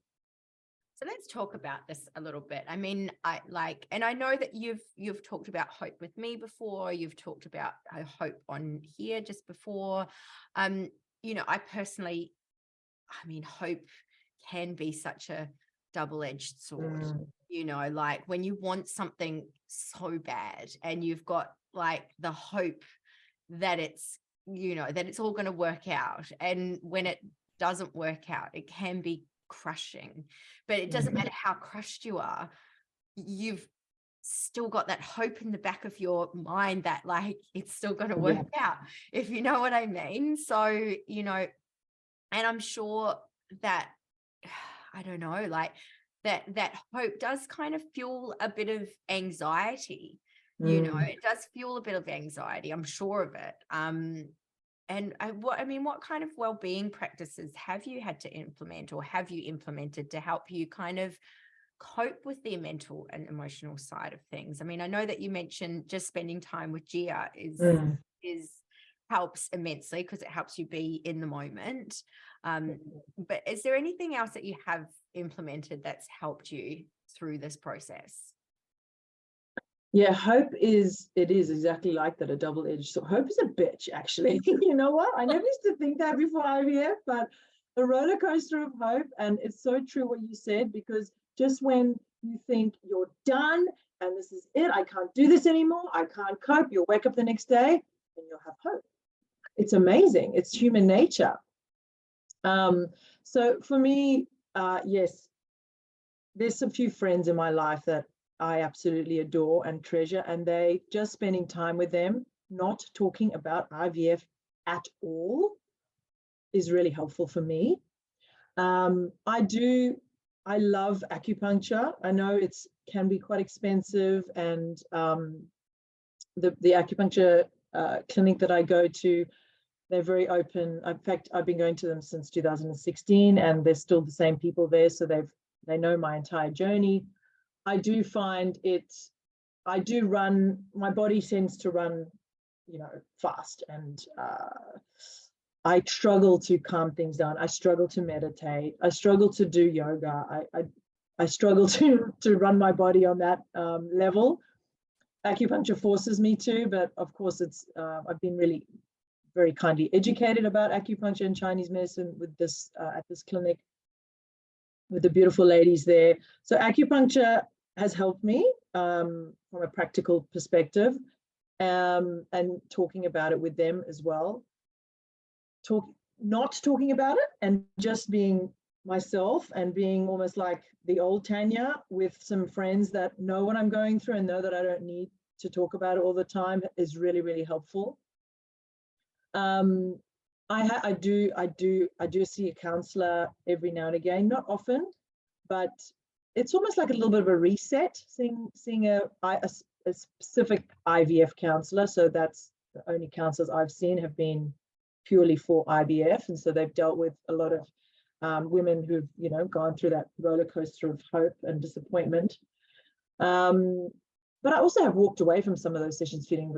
So let's talk about this a little bit. I mean, and I know that you've talked about hope with me before. You've talked about hope on here just before. I personally, hope can be such a double-edged sword. Like when you want something so bad and you've got like the hope that it's all going to work out, and when it doesn't work out, it can be crushing. But it doesn't matter how crushed you are, you've still got that hope in the back of your mind that like it's still going to work out, if you know what I mean. So and I'm sure that, I don't know, like that hope does kind of fuel a bit of anxiety. You know, it does fuel a bit of anxiety. I'm sure of it. And what kind of well-being practices have you had to implement, or have you implemented to help you kind of cope with the mental and emotional side of things? I mean, I know that you mentioned just spending time with Gia is helps immensely because it helps you be in the moment. But is there anything else that you have implemented that's helped you through this process? Yeah, hope is exactly like that, a double-edged sword. Hope is a bitch, actually. You know what? I never used to think that before IVF, but a roller coaster of hope. And it's so true what you said, because just when you think you're done and this is it, I can't do this anymore, I can't cope, you'll wake up the next day and you'll have hope. It's amazing. It's human nature. So for me, yes, there's a few friends in my life that I absolutely adore and treasure, and they just spending time with them, not talking about IVF at all, is really helpful for me. I love acupuncture. I know it's can be quite expensive, and the acupuncture clinic that I go to, they're very open. In fact, I've been going to them since 2016, and they're still the same people there, so they know my entire journey. I do find my body tends to run, fast, and I struggle to calm things down. I struggle to meditate. I struggle to do yoga. I struggle to run my body on that level. Acupuncture forces me to, but of course I've been really very kindly educated about acupuncture and Chinese medicine with this at this clinic with the beautiful ladies there. So acupuncture has helped me from a practical perspective, and talking about it with them as well. Not talking about it and just being myself and being almost like the old Tanja with some friends that know what I'm going through and know that I don't need to talk about it all the time is really, really helpful. I do see a counselor every now and again, not often, but it's almost like a little bit of a reset, seeing a specific IVF counselor. So that's the only counselors I've seen have been purely for IVF, and so they've dealt with a lot of women who've gone through that roller coaster of hope and disappointment. But I also have walked away from some of those sessions feeling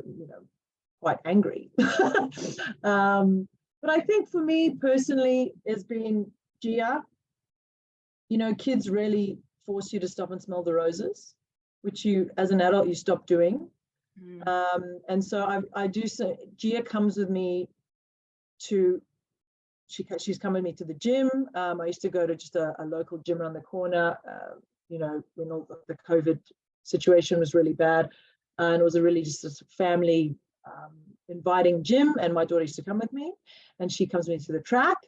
quite angry. But I think for me personally, it's been Gia. Kids really force you to stop and smell the roses, which you, as an adult, you stop doing. And so I do. So Gia comes with me to. She's come with me to the gym. I used to go to just a local gym around the corner. When all the COVID situation was really bad, and it was a really just a family inviting gym. And my daughter used to come with me, and she comes with me to the track.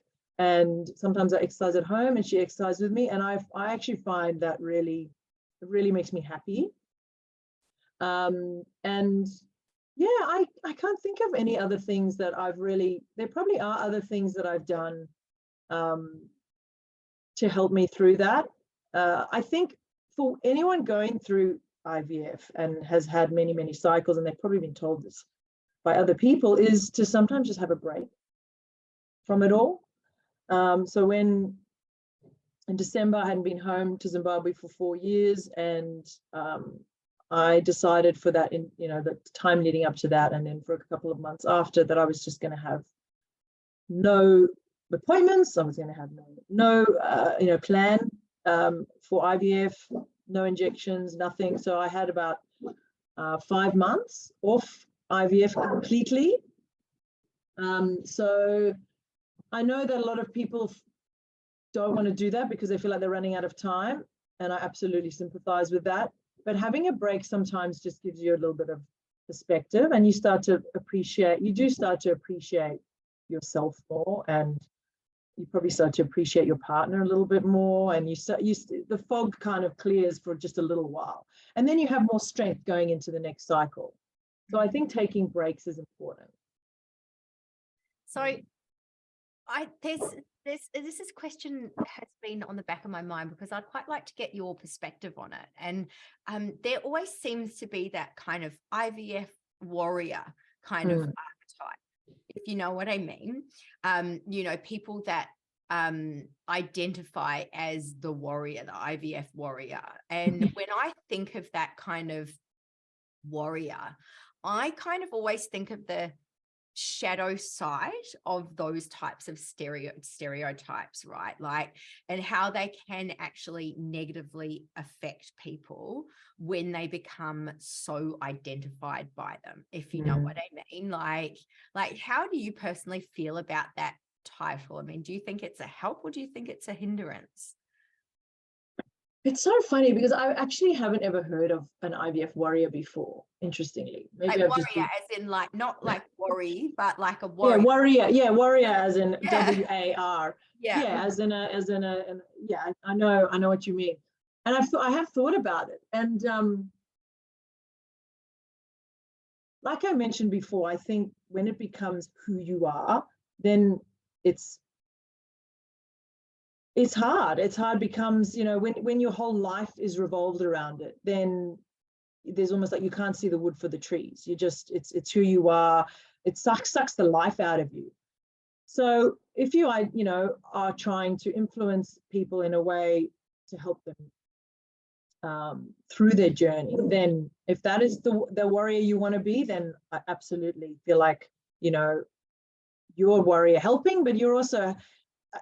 And sometimes I exercise at home and she exercises with me. And I actually find that really makes me happy. And yeah, I can't think of any other things that there probably are other things that I've done to help me through that. I think for anyone going through IVF and has had many, many cycles, and they've probably been told this by other people, is to sometimes just have a break from it all. So when in December, I hadn't been home to Zimbabwe for 4 years, and I decided for that, the time leading up to that, and then for a couple of months after that, I was just going to have no appointments. I was going to have no plan for IVF, no injections, nothing. So I had about 5 months off IVF completely. So I know that a lot of people don't want to do that because they feel like they're running out of time, and I absolutely sympathize with that. But having a break sometimes just gives you a little bit of perspective, and you do start to appreciate yourself more, and you probably start to appreciate your partner a little bit more, and the fog kind of clears for just a little while, and then you have more strength going into the next cycle. So I think taking breaks is important. So This question has been on the back of my mind because I'd quite like to get your perspective on it. And there always seems to be that kind of IVF warrior kind of archetype, if you know what I mean. People that identify as the warrior, the IVF warrior. And when I think of that kind of warrior, I kind of always think of the shadow side of those types of stereotypes, right? Like, and how they can actually negatively affect people when they become so identified by them, if you know what I mean. Like how do you personally feel about that title? I mean, do you think it's a help or do you think it's a hindrance? It's so funny because I actually haven't ever heard of an IVF warrior before, interestingly. Maybe Like I've just warrior as in like, not like worry, but like a warrior. Yeah, warrior as in WAR. Yeah. Yeah, as in yeah, I know what you mean. And I have thought about it. And like I mentioned before, I think when it becomes who you are, then it's hard. It's hard becomes, when your whole life is revolved around it, then there's almost like you can't see the wood for the trees. It's who you are. It sucks the life out of you. So if you are trying to influence people in a way to help them through their journey, then if that is the warrior you want to be, then I absolutely feel like, you're a warrior helping, but you're also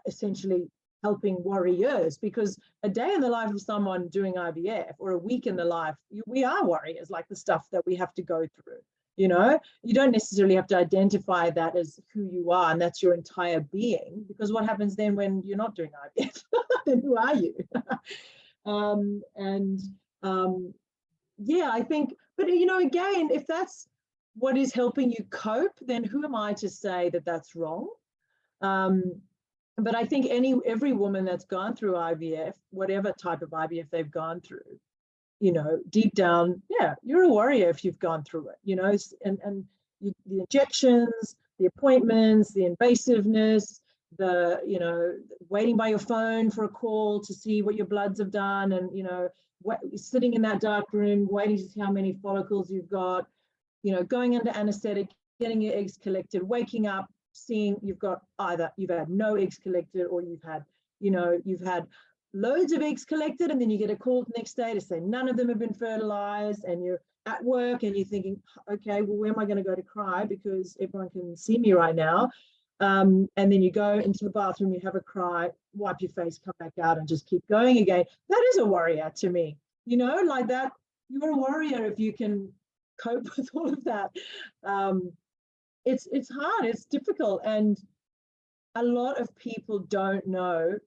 essentially helping warriors, because a day in the life of someone doing IVF or a week in the life, we are warriors, like the stuff that we have to go through. You don't necessarily have to identify that as who you are and that's your entire being, because what happens then when you're not doing IVF? Then who are you? Yeah, I think, but again, if that's what is helping you cope, then who am I to say that that's wrong? But I think every woman that's gone through IVF, whatever type of IVF they've gone through, deep down, yeah, you're a warrior if you've gone through it, and the injections, the appointments, the invasiveness, the, waiting by your phone for a call to see what your bloods have done, and, sitting in that dark room, waiting to see how many follicles you've got, going under anesthetic, getting your eggs collected, waking up, seeing you've had no eggs collected, or you've had loads of eggs collected, and then you get a call the next day to say none of them have been fertilized, and you're at work and you're thinking, okay, well, where am I going to go to cry because everyone can see me right now? And then you go into the bathroom, you have a cry, wipe your face, come back out and just keep going again. That is a warrior to me, like that. You're a warrior if you can cope with all of that. It's hard, it's difficult, and a lot of people don't know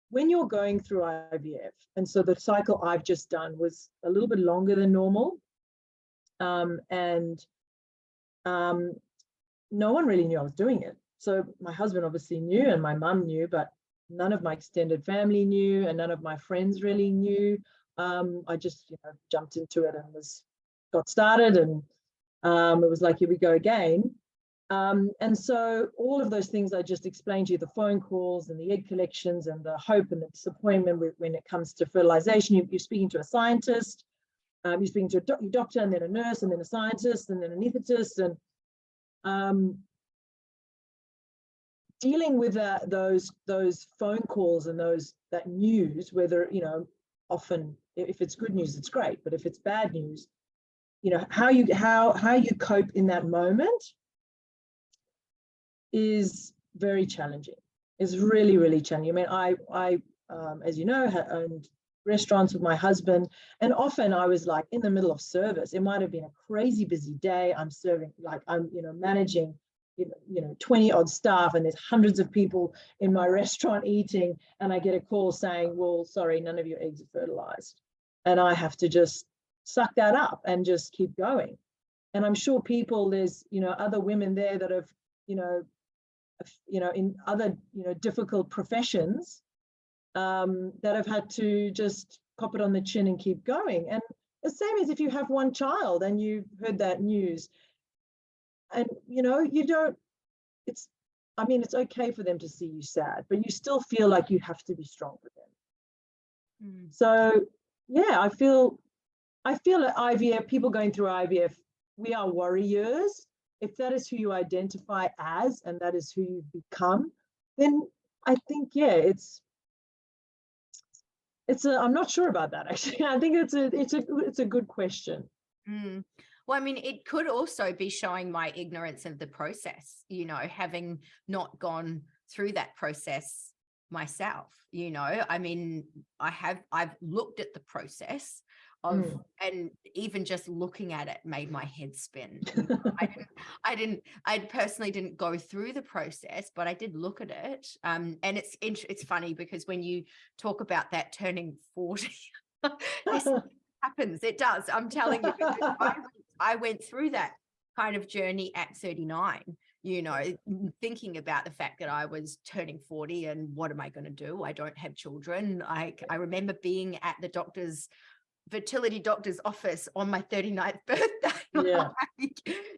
when you're going through IVF. And so the cycle I've just done was a little bit longer than normal, and no one really knew I was doing it. So my husband obviously knew, and my mum knew, but none of my extended family knew, and none of my friends really knew. I just jumped into it and got started, and it was like, here we go again. And so all of those things I just explained to you, the phone calls and the egg collections and the hope and the disappointment when it comes to fertilization, you're speaking to a scientist, you're speaking to a doctor, and then a nurse, and then a scientist, and then an anesthetist, and dealing with those phone calls and that news, whether, often if it's good news, it's great, but if it's bad news, how you cope in that moment is very challenging. It's really, really challenging. I mean, I as you know, had owned restaurants with my husband, and often I was like in the middle of service. It might have been a crazy busy day. I'm serving, like I'm, managing, 20 odd staff, and there's hundreds of people in my restaurant eating, and I get a call saying, well, sorry, none of your eggs are fertilized. And I have to just suck that up and just keep going. And I'm sure there's, other women there that have, in other, difficult professions, that have had to just cop it on the chin and keep going. And the same as if you have one child and you've heard that news, and you don't, I mean, it's okay for them to see you sad, but you still feel like you have to be strong for them. So yeah, I feel at IVF, people going through IVF, we are warriors. If that is who you identify as, and that is who you become, then I think, yeah, I'm not sure about that, actually. I think it's a good question. Well, I mean, it could also be showing my ignorance of the process, having not gone through that process myself. I mean, I've looked at the process of, and even just looking at it made my head spin. I personally didn't go through the process, but I did look at it. And it's funny because when you talk about that turning 40, this happens. It does. I'm telling you, because I went through that kind of journey at 39, thinking about the fact that I was turning 40 and what am I going to do? I don't have children. I remember being at the fertility doctor's office on my 39th birthday. Yeah.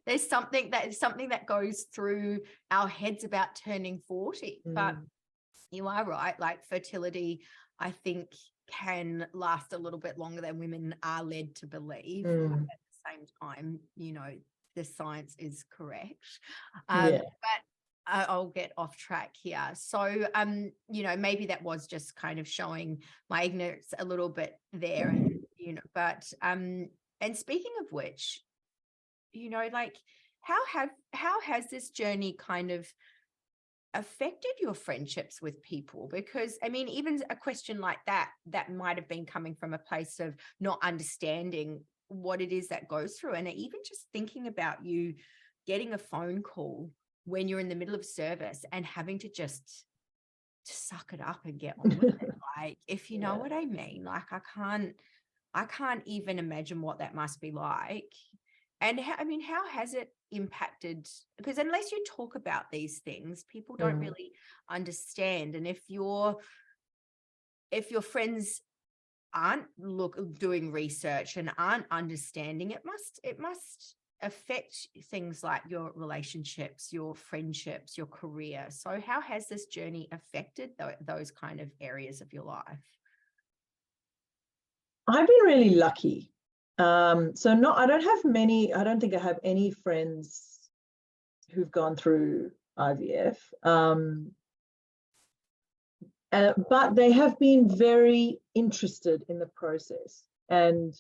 There's something that goes through our heads about turning 40. But you are right. Like, fertility, I think, can last a little bit longer than women are led to believe. But at the same time, the science is correct. But I'll get off track here. So, maybe that was just kind of showing my ignorance a little bit there. And, but, and speaking of which, like, how has this journey kind of affected your friendships with people? Because, I mean, even a question like that might have been coming from a place of not understanding what it is that goes through. And even just thinking about you getting a phone call when you're in the middle of service and having to just suck it up and get on with it. Like, if you know what I mean, like, I can't even imagine what that must be like. And how has it impacted? Because unless you talk about these things, people don't really understand. And if your friends aren't doing research and aren't understanding, it must affect things like your relationships, your friendships, your career. So how has this journey affected those kind of areas of your life? I've been really lucky. I don't think I have any friends who've gone through IVF. But they have been very interested in the process, and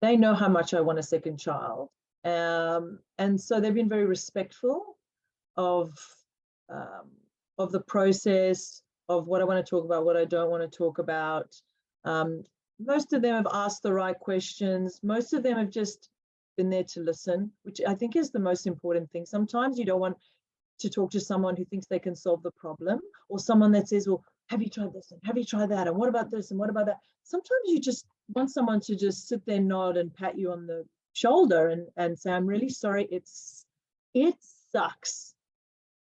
they know how much I want a second child. And so they've been very respectful of the process, of what I want to talk about, what I don't want to talk about. Most of them have asked the right questions. Most of them have just been there to listen, which I think is the most important thing. Sometimes you don't want to talk to someone who thinks they can solve the problem, or someone that says, well, have you tried this and have you tried that? And what about this and what about that? Sometimes you just want someone to just sit there, nod and pat you on the shoulder and say, I'm really sorry, it sucks.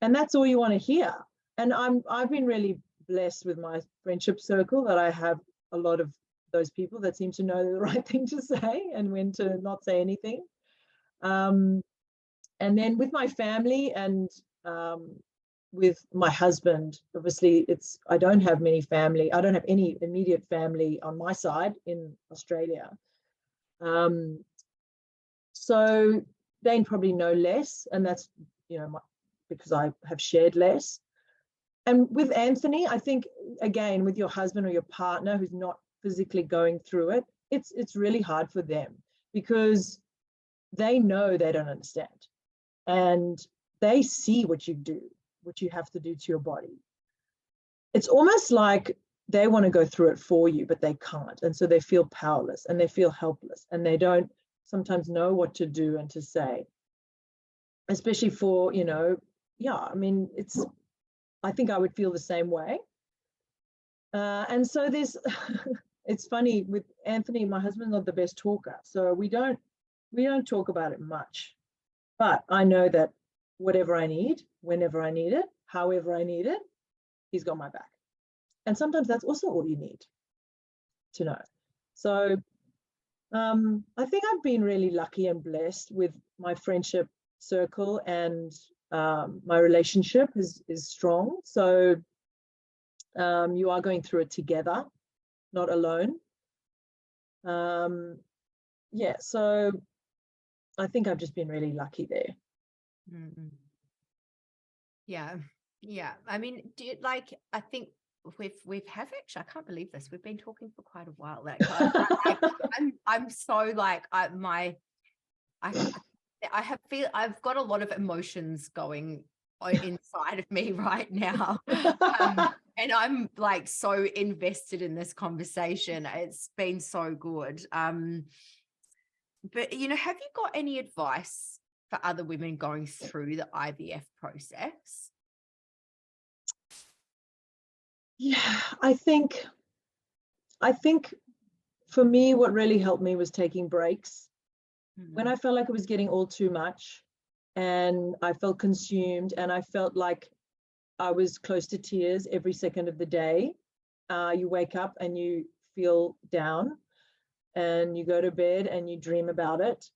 And that's all you want to hear. And I've been really blessed with my friendship circle, that I have a lot of those people that seem to know the right thing to say and when to not say anything. And then with my family and with my husband, obviously I don't have many family. I don't have any immediate family on my side in Australia. So they probably know less, and that's, because I have shared less. And with Anthony, I think, again, with your husband or your partner who's not physically going through it, it's really hard for them, because they know they don't understand, and they see what you do, what you have to do to your body. It's almost like they want to go through it for you, but they can't. And so they feel powerless and they feel helpless, and they don't sometimes know what to do and to say, especially for, I mean, I think I would feel the same way. And so it's funny with Anthony, my husband's not the best talker, so we don't talk about it much, but I know that whatever I need, whenever I need it, however I need it, he's got my back. And sometimes that's also all you need to know. So I think I've been really lucky and blessed with my friendship circle, and My relationship is strong. So you are going through it together, not alone. Yeah, so I think I've just been really lucky there. Mm-hmm. Yeah. I mean, I think we've have actually, I can't believe this. We've been talking for quite a while. Like I'm so like I I've got a lot of emotions going inside of me right now. And I'm like so invested in this conversation. It's been so good. But have you got any advice for other women going through the IVF process? Yeah, I think for me, what really helped me was taking breaks. When I felt like it was getting all too much and I felt consumed and I felt like I was close to tears every second of the day. You wake up and you feel down and you go to bed and you dream about it.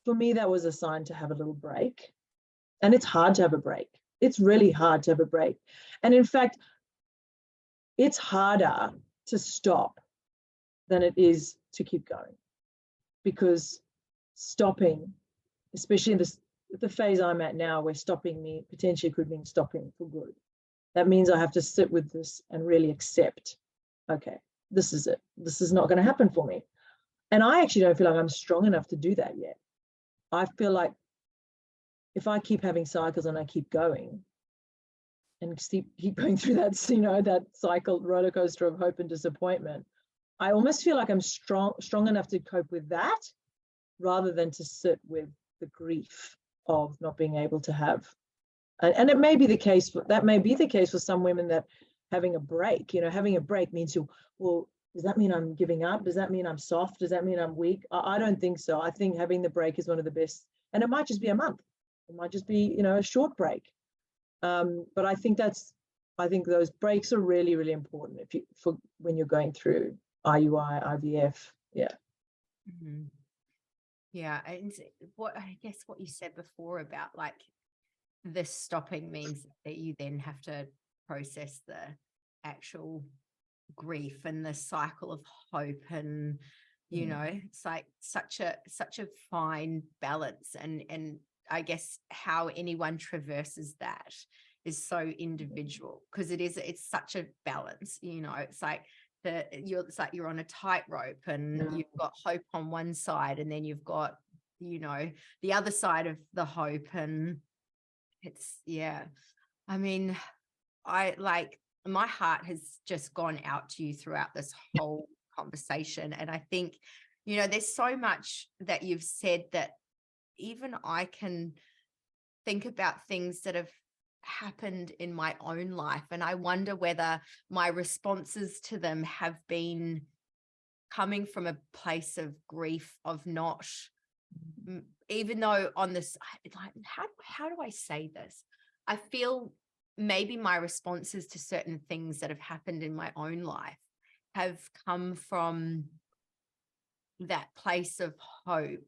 For me, that was a sign to have a little break. And it's hard to have a break. It's really hard to have a break. And in fact, it's harder to stop than it is to keep going, because stopping, especially in the phase I'm at now, where stopping me potentially could mean stopping for good. That means I have to sit with this and really accept, okay, this is it. This is not going to happen for me. And I actually don't feel like I'm strong enough to do that yet. I feel like if I keep having cycles and I keep going and keep going through that, that cycle roller coaster of hope and disappointment, I almost feel like I'm strong enough to cope with that, rather than to sit with the grief of not being able to have. And it may be the case for some women, that having a break means well, does that mean I'm giving up? Does that mean I'm soft? Does that mean I'm weak? I don't think so. I think having the break is one of the best, and it might just be a month. It might just be, a short break. But I think those breaks are really, really important for when you're going through IUI, IVF. Yeah. Mm-hmm. Yeah. And what you said before about like this stopping means that you then have to process the actual grief and the cycle of hope, and it's like such a fine balance, and I guess how anyone traverses that is so individual, because it's such a balance. It's like you're on a tightrope, and you've got hope on one side, and then you've got the other side of the hope, and it's I mean, my heart has just gone out to you throughout this whole conversation. And I think, there's so much that you've said that even I can think about things that have happened in my own life. And I wonder whether my responses to them have been coming from a place of grief, of not, even though on this, like, how do I say this? I feel maybe my responses to certain things that have happened in my own life have come from that place of hope,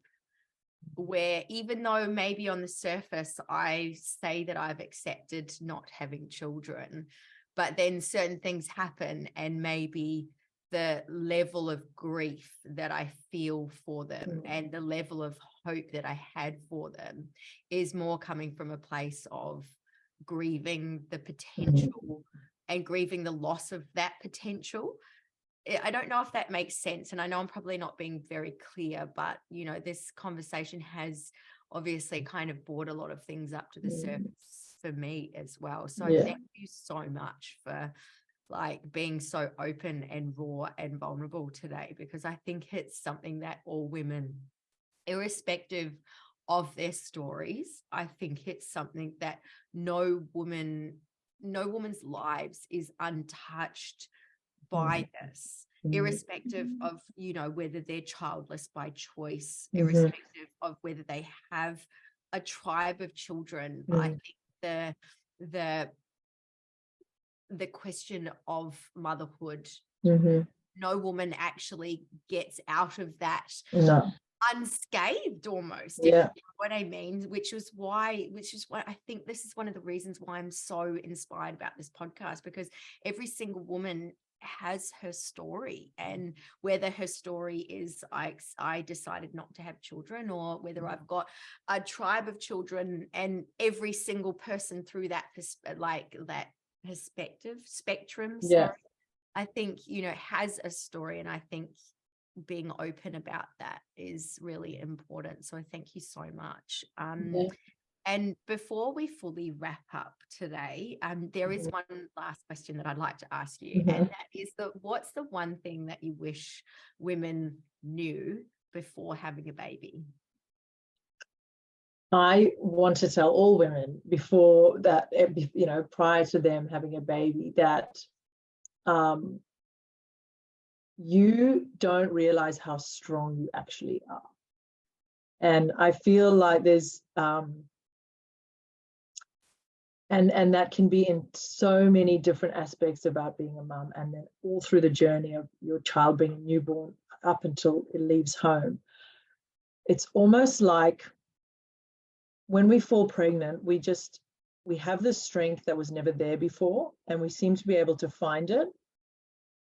where even though maybe on the surface I say that I've accepted not having children, but then certain things happen, and maybe the level of grief that I feel for them and the level of hope that I had for them is more coming from a place of grieving the potential and grieving the loss of that potential. I don't know if that makes sense. And I know I'm probably not being very clear, but, this conversation has obviously kind of brought a lot of things up to the surface for me as well. So thank you so much for being so open and raw and vulnerable today, because I think it's something that all women, irrespective of their stories, I think it's something that no woman's lives is untouched by this, irrespective of, whether they're childless by choice, irrespective of whether they have a tribe of children. I think the question of motherhood, no woman actually gets out of that unscathed almost. Yeah. If you know what I mean, which is why I think this is one of the reasons why I'm so inspired about this podcast, because every single woman has her story, and whether her story is I decided not to have children, or whether I've got a tribe of children, and every single person through that spectrum, Yeah. sorry, I think, has a story. And I think being open about that is really important. So thank you so much. Yeah. And before we fully wrap up today, there is one last question that I'd like to ask you. And that is what's the one thing that you wish women knew before having a baby? I want to tell all women before that, prior to them having a baby, that you don't realize how strong you actually are. And I feel like there's and that can be in so many different aspects about being a mum, and then all through the journey of your child being a newborn up until it leaves home. It's almost like when we fall pregnant, we have this strength that was never there before, and we seem to be able to find it.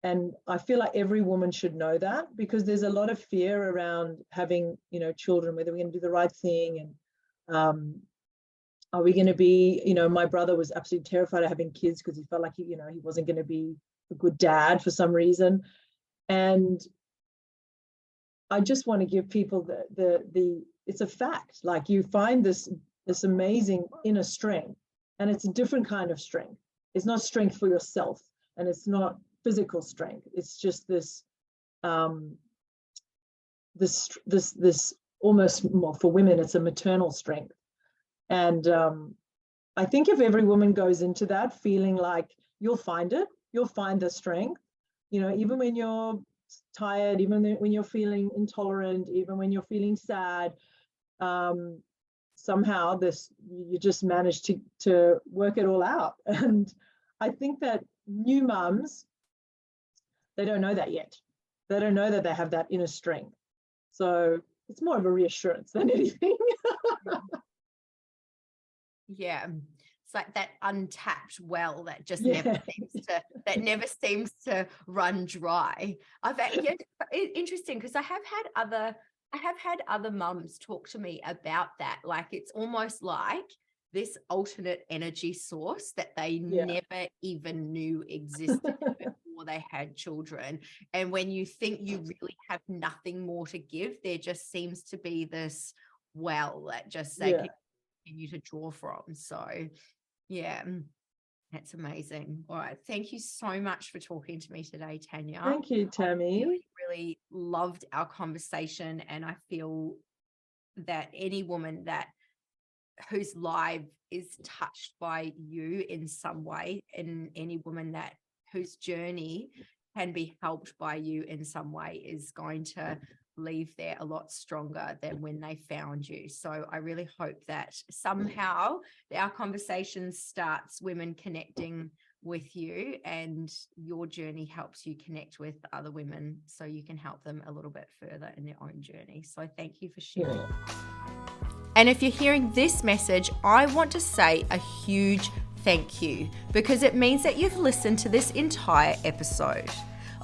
And I feel like every woman should know that, because there's a lot of fear around having, children, whether we're going to do the right thing, and are we going to be, my brother was absolutely terrified of having kids because he felt like he wasn't going to be a good dad for some reason. And I just want to give people it's a fact. Like, you find this amazing inner strength, and it's a different kind of strength. It's not strength for yourself, and it's not physical strength. It's just this almost, well, for women, it's a maternal strength. And I think if every woman goes into that feeling like you'll find the strength, even when you're tired, even when you're feeling intolerant, even when you're feeling sad, somehow you just manage to work it all out. And I think that new mums, they don't know that yet. They don't know that they have that inner strength. So it's more of a reassurance than anything. Yeah. It's like that untapped well that just never seems to run dry. Interesting, because I have had other mums talk to me about that. Like, it's almost like this alternate energy source that they never even knew existed before they had children. And when you think you really have nothing more to give, there just seems to be this well that just they can continue to draw from. So yeah, that's amazing. All right, thank you so much for talking to me today, Tanja. Thank you, Tammy. I really loved our conversation, and I feel that any woman whose life is touched by you in some way, and any woman whose journey can be helped by you in some way, is going to leave there a lot stronger than when they found you. So I really hope that somehow our conversation starts women connecting with you, and your journey helps you connect with other women so you can help them a little bit further in their own journey. So thank you for sharing. And if you're hearing this message, I want to say a huge thank you, because it means that you've listened to this entire episode.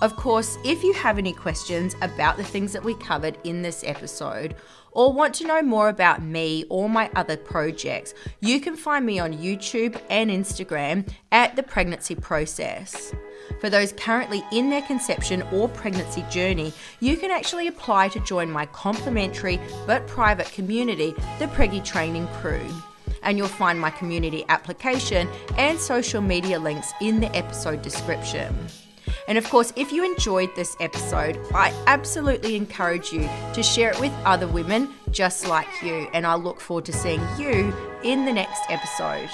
Of course, if you have any questions about the things that we covered in this episode, or want to know more about me or my other projects, you can find me on YouTube and Instagram at The Pregnancy Process. For those currently in their conception or pregnancy journey, you can actually apply to join my complimentary but private community, the Preggy Training Crew. And you'll find my community application and social media links in the episode description. And of course, if you enjoyed this episode, I absolutely encourage you to share it with other women just like you. And I look forward to seeing you in the next episode.